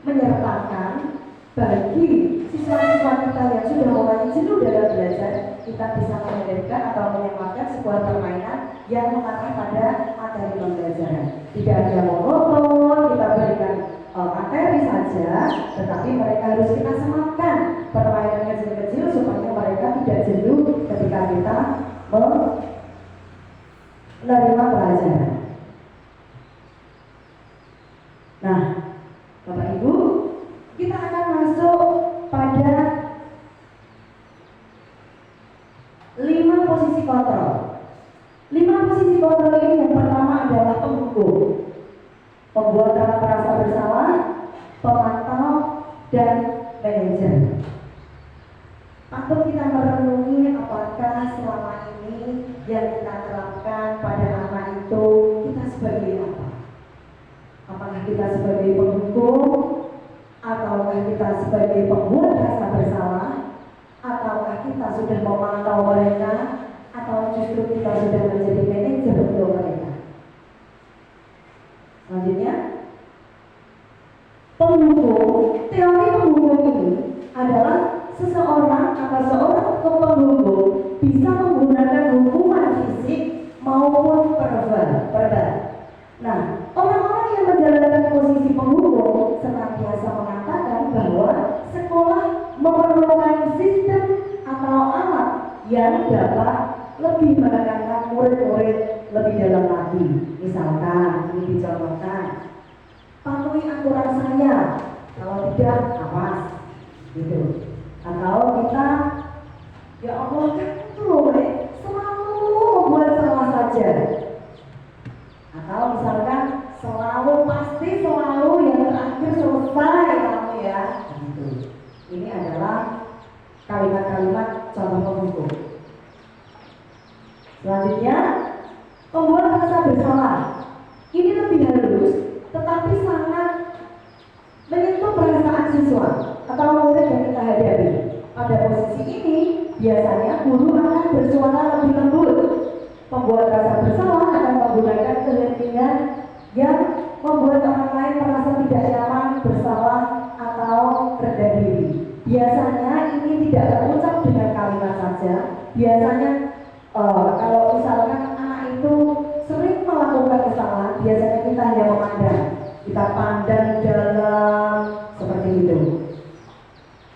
menyertakan bagi siswa-siswa kita yang sudah mulai jenuh dalam belajar, kita bisa menghadirkan atau menyematkan sebuah permainan yang mengarah pada materi pembelajaran. Tidak hanya monoton, kita berikan materi saja, tetapi mereka harus kita sematkan permainan kecil-kecil supaya mereka tidak jenuh ketika kita menerima pelajaran. Nah, Bapak Ibu, kita akan masuk pada 5 posisi kontrol. 5 posisi kontrol ini yang pertama adalah penghukum, pembuat anak merasa bersalah, pemantau, dan manajer. Patut kita merenungi apakah selama ini yang kita terapkan pada anak itu kita sebagai apa? Apakah kita sebagai penghukum, ataukah kita sebagai pembuat rasa bersalah, ataukah kita sudah memantau mereka, atau justru kita sudah menjadi manajer untuk mereka? Selanjutnya, penghukum. Teori penghukum ini adalah seseorang atau seorang penghukum bisa menggunakan hukuman fisik maupun verbal. Nah, orang-orang yang menjalankan posisi penghukum senantiasa mengatakan bahwa sekolah memerlukan sistem atau alat yang dapat lebih menekankan murid-murid lebih dalam lagi. Misalkan, ini dicontohkan, patuhi aturan saya, kalau tidak, awas, gitu. Atau kita, ya Allah kan selalu membuat salah saja. Atau misalkan pasti selalu yang terakhir selesai kamu ya. Gitu. Ini adalah kalimat-kalimat contoh penghukum. Selanjutnya, pembuat rasa bersalah. Ini lebih halus, tetapi sangat menyentuh perasaan siswa atau murid yang kita hadapi. Pada posisi ini, biasanya guru akan bersuara lebih lembut. Pembuat rasa bersalah akan menggunakan kehendak yang membuat orang lain merasa tidak nyaman, bersalah, atau rendah diri. Biasanya ini tidak terucap dengan kalimat saja. Biasanya kalau misalkan anak itu sering melakukan kesalahan, biasanya kita hanya memandang. Kita pandang dalam seperti itu.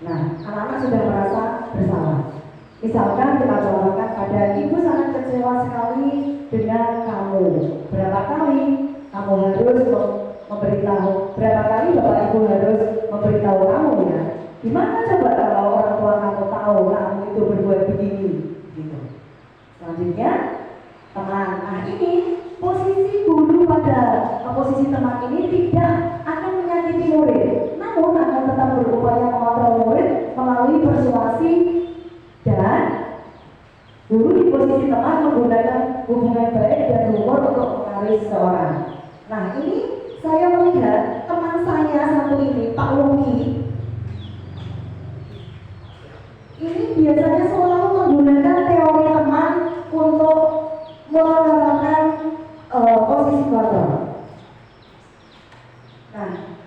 Nah, anak-anak sudah merasa bersalah. Misalkan kita contohkan pada ibu sangat kecewa sekali dengan kamu. Berapa kali kamu harus memberitahu? Berapa kali bapak ibu harus memberitahu kamu ya? Gimana coba kalau orang tua kamu tahu kamu itu berbuat begini? Gitu. Selanjutnya, teman. Nah ini posisi guru pada posisi teman ini tidak akan menyakiti murid, namun akan tetap berupaya mengontrol murid melalui persuasi. Dan guru di posisi teman menggunakan hubungan baik dan humor untuk mengalir seseorang. Nah ini saya melihat Pak Luki ini biasanya selalu menggunakan teori teman untuk menerapkan posisi kontrol. Nah,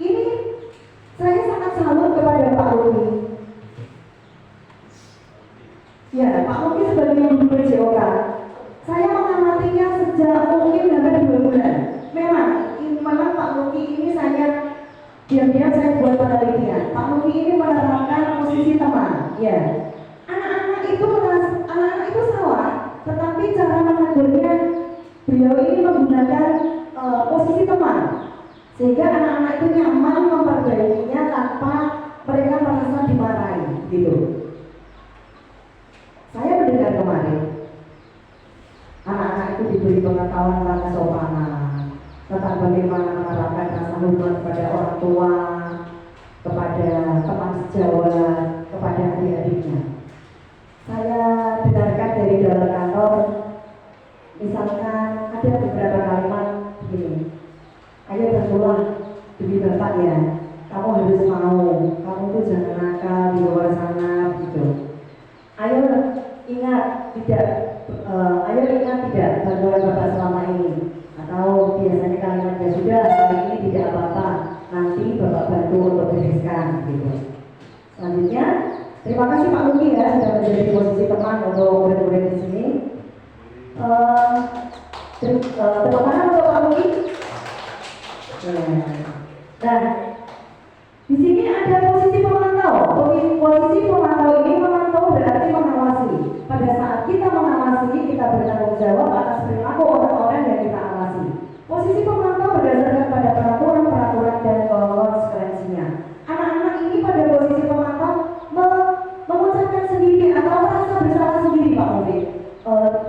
ini saya sangat salut kepada Pak Luki. Ya, Pak Luki sebagai guru PJOK, saya mengamatinya sejak mungkin hampir 2 bulan. Memang Pak Luki ini saya diam-diam saya buat penelitian. Pak Luki ini menerapkan posisi teman. Ya, anak-anak itu salah, tetapi cara menegurnya beliau ini menggunakan posisi teman, sehingga anak-anak itu nyaman memperbaikinya tanpa mereka merasa dimarahi, gitu. Saya mendengar kemarin anak-anak itu diberi pengetahuan tentang kesopanan, tentang bagaimana menerapkan rasa hormat kepada orang tua, kepada teman sejawat, kepada adik-adiknya. Saya dengarkan dari dalam kantor, misalkan ada beberapa kalimat begini, ayo bersekolah demi bapak ya, kamu harus mau, kamu tuh jangan nakal di luar sana, gitu. Ayo ingat tidak bantuan bapak selama ini, atau biasanya kalimatnya sudah hari ini tidak apa-apa, nanti bapak bantu untuk bereskan, gitu. Selanjutnya, terima kasih Pak Luki ya sudah menjadi posisi teman untuk murid-murid di sini. Tepuk tangan untuk Pak Luki. Nah, di sini ada posisi pemantau. Posisi pemantau ini memantau berarti mengawasi. Pada saat kita mengawasi, kita bertanggung jawab atas perilaku orang-orang yang kita awasi. Posisi pemantau berdasarkan pada peraturan dan konsekuensinya. Anak-anak ini pada posisi pemantau mengucapkan sendiri atau merasa bersalah sendiri, Pak Mufid.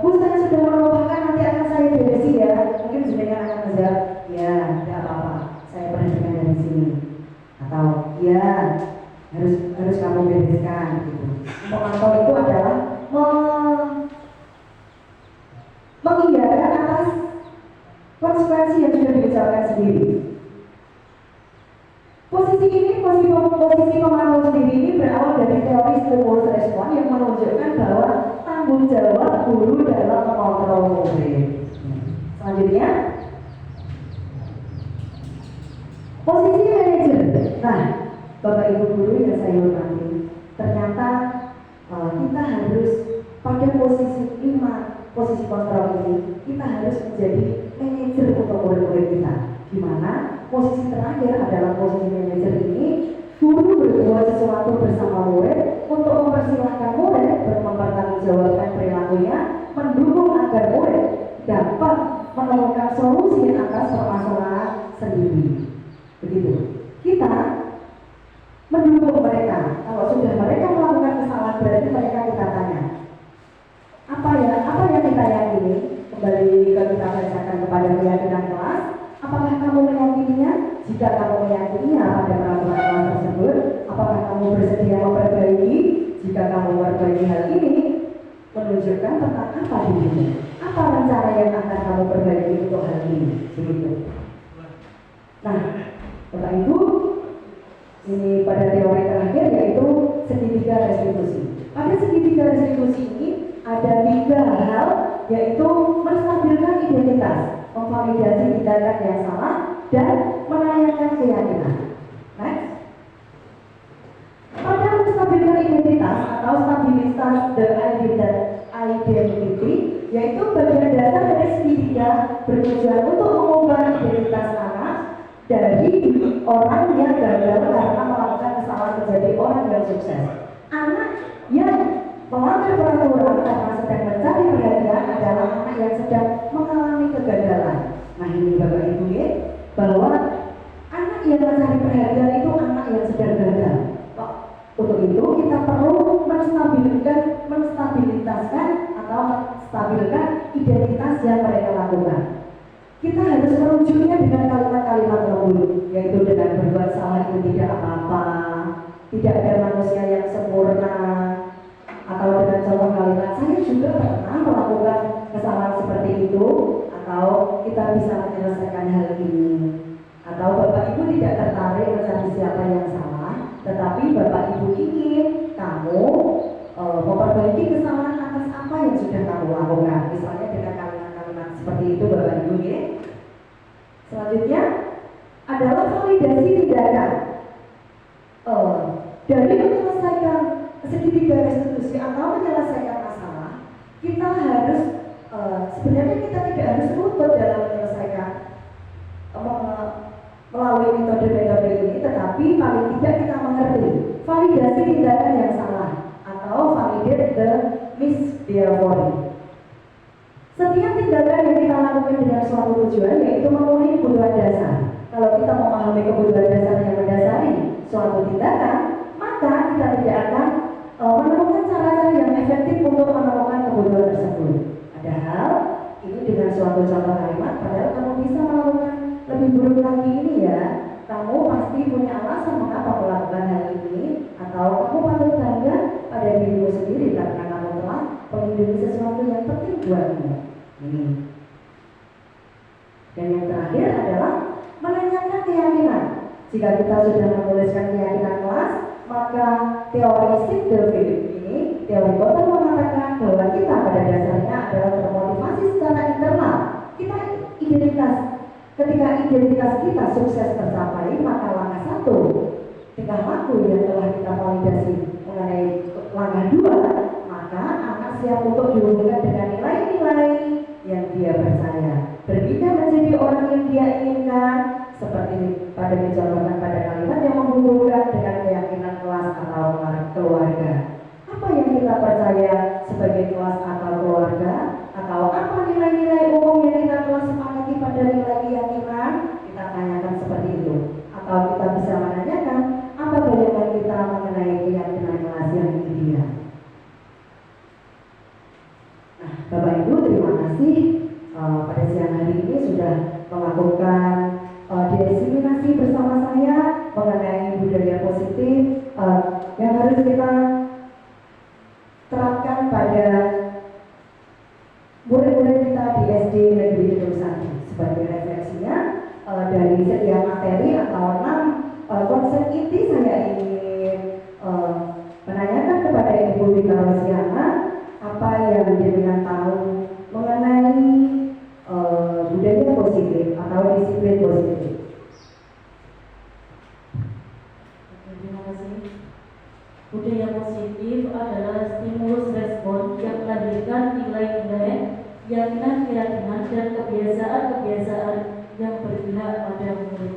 Bu, saya sudah melupakan, nanti akan saya beresi ya. Mungkin jenengan akan menjawab, ya, tidak apa-apa. Saya pernah dengar dari sini. Atau, ya, harus kamu bereskan, gitu. Pemantau itu adalah mengiyakan atas konsekuensi yang sudah diucapkan sendiri. Posisi pemantau sendiri ini berawal dari teori stimulus respon yang menunjukkan bahwa tanggung jawab guru dalam mengontrol murid. Selanjutnya, posisi manajer. Nah, Bapak Ibu guru yang saya hormati, ternyata kita harus pada posisi 5, posisi kontrol ini, kita harus menjadi manajer untuk murid-murid kita. Di mana posisi terakhir adalah posisi manajer ini, guru berbuat sesuatu bersama murid untuk mempersilahkan murid mempertanggungjawabkan perilakunya, mendukung agar murid dapat menemukan solusi atas permasalahan sendiri. Begitu. Kita mendukung mereka. Kalau sudah mereka melakukan kesalahan, berarti mereka kita tanya, apa yang kita yakini? Kembali ke kita bacakan kepada keyakinan kelas. Apakah kamu meyakininya? Jika kamu meyakininya pada peraturan kelas tersebut, apakah kamu bersedia memperbaiki? Jika kamu memperbaiki hal ini, menunjukkan tentang apa dirinya? Apa rencana yang akan kamu perbaiki untuk hal ini? Begitu. Nah, Bapak Ibu, ini pada teori terakhir yaitu segitiga restitusi. Pada segitiga restitusi ini ada 3 hal, yaitu menstabilkan identitas, memvalidasi tindakan yang salah, dan menayangkan keyakinan. Next. Pada menstabilkan identitas atau stabilitas the identity, yaitu bagian dasar dari segitiga bertujuan untuk mengubah identitas anak dari orang yang gagal karena melakukan kesalahan menjadi orang yang sukses. Anak yang melanggar peraturan karena sedang mencari perhatian adalah anak yang sedang mengalami kegagalan. Nah ini Bapak Ibu ya, bahwa anak yang mencari perhatian itu anak yang sedang gagal. Untuk itu kita perlu menstabilitaskan atau stabilkan identitas yang mereka lakukan. Kita harus merujuknya dengan kalimat-kalimat lembut, yaitu dengan berbuat salah itu tidak apa-apa, tidak ada manusia yang sempurna, atau dengan contoh kalimat saya juga pernah melakukan kesalahan seperti itu, atau kita bisa menyelesaikan hal ini, atau Bapak Ibu siapa yang salah, tetapi Bapak Ibu ingin kamu memperbaiki kesalahan atas apa yang sudah kamu lakukan. Misalnya dengan kalimat-kalimat seperti itu Bapak Ibu ya. Selanjutnya adalah validasi tindakan. Dari menyelesaikan segitiga restitusi atau menyelesaikan masalah, kita harus sebenarnya kita tidak harus luput dalam menyelesaikan melalui metode-metode ini, tetapi paling tidak kita mengerti validasi tindakan yang salah atau validate the misbehavior. Setiap tindakan yang kita lakukan dengan suatu tujuan yaitu memenuhi kebutuhan dasar. Kalau kita memahami kebutuhan dasar yang mendasari suatu tindakan, maka kita tidak akan menemukan cara-cara yang efektif untuk menemukan kebutuhan tersebut. Padahal ini dengan suatu contoh kalimat, padahal kamu bisa melakukan lebih buruk lagi ini ya. Kamu pasti punya alasan mengapa melakukan hal ini, atau kamu patut bangga pada dirimu sendiri karena kamu telah melindungi sesuatu yang penting buatmu. Ini. Dan yang terakhir adalah menanyakan keyakinan. Jika kita sudah menuliskan keyakinan kelas, maka teori seed the belief ini, teori Gottman mengatakan bahwa kita pada dasarnya adalah termotivasi secara internal. Kita ketika identitas kita sukses tercapai, maka langkah satu, tingkah laku yang telah kita validasi mengenai langkah dua, maka akan siap untuk dihubungkan dengan nilai-nilai yang dia percaya, berpindah menjadi orang yang dia inginkan, seperti pada dicontohkan pada kalimat yang menghubungkan dengan keyakinan kelas atau keluarga. Apa yang kita percaya sebagai kelas atau keluarga, atau apa nilai-nilai umum yang kita telah sepakati pada nilai keyakinan, kita tanyakan seperti itu. Atau kita bisa menanyakan apa bayangan kita mengenai keyakinan kelas yang ideal. Nah, Bapak Ibu, terima kasih pada siang hari ini sudah melakukan diseminasi bersama saya mengenai budaya positif yang harus kita terapkan pada murid-murid kita di SD Negeri Kedung Sari. Sebagai refleksinya, dari sekian materi atau 6 konsep inti, saya ingin menanyakan kepada Ibu Tika Rosiana apa yang jenengan tahu mengenai budaya positif atau disiplin positif. Terima kasih. Budaya positif adalah stimulus respon yang melahirkan nilai-nilai, keyakinan-keyakinan, dan kebiasaan-kebiasaan yang berpihak pada murid.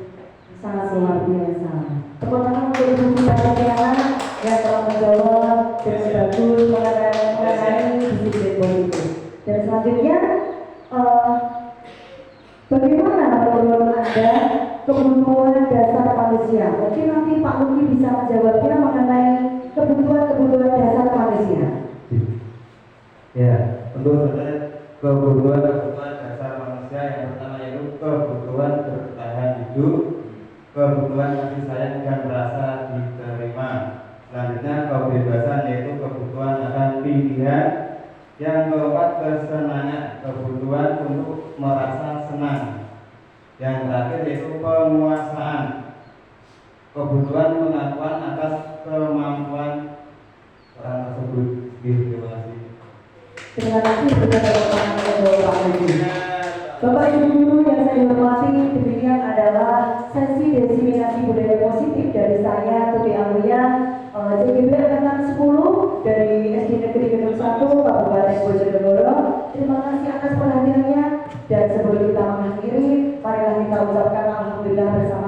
Sangat luar biasa. Tepuk tangan untuk Ibu Tika Rosiana yang telah menjawab dengan bagus mengenai disiplin positif. Dan selanjutnya, bagaimana menurut Anda kebutuhan dasar manusia? Mungkin nanti Pak Luki bisa menjawabnya mengenai kebutuhan dasar manusia. Ya, untuk kebutuhan dasar manusia yang pertama yaitu kebutuhan bertahan hidup, kebutuhan kasih sayang dan merasa diterima. Selanjutnya kebebasan yaitu kebutuhan akan pilihan. Yang keempat kesenangan, kebutuhan untuk merasa senang. Yang terakhir yaitu penguasaan, kebutuhan pengakuan atas kemampuan orang tersebut. Terima kasih. Terima kasih kepada Bapak Ibu. Bapak Ibu guru yang saya hormati, demikian adalah sesi diseminasi budaya positif dari saya, Tuti Amelia, JGB Angkatan 10 dari SD Negeri Kedung 1, Kabupaten Bojonegoro. Terima kasih atas perhatiannya, dan sebelum kita mengakhiri, marilah kita ucapkan alhamdulillah bersama.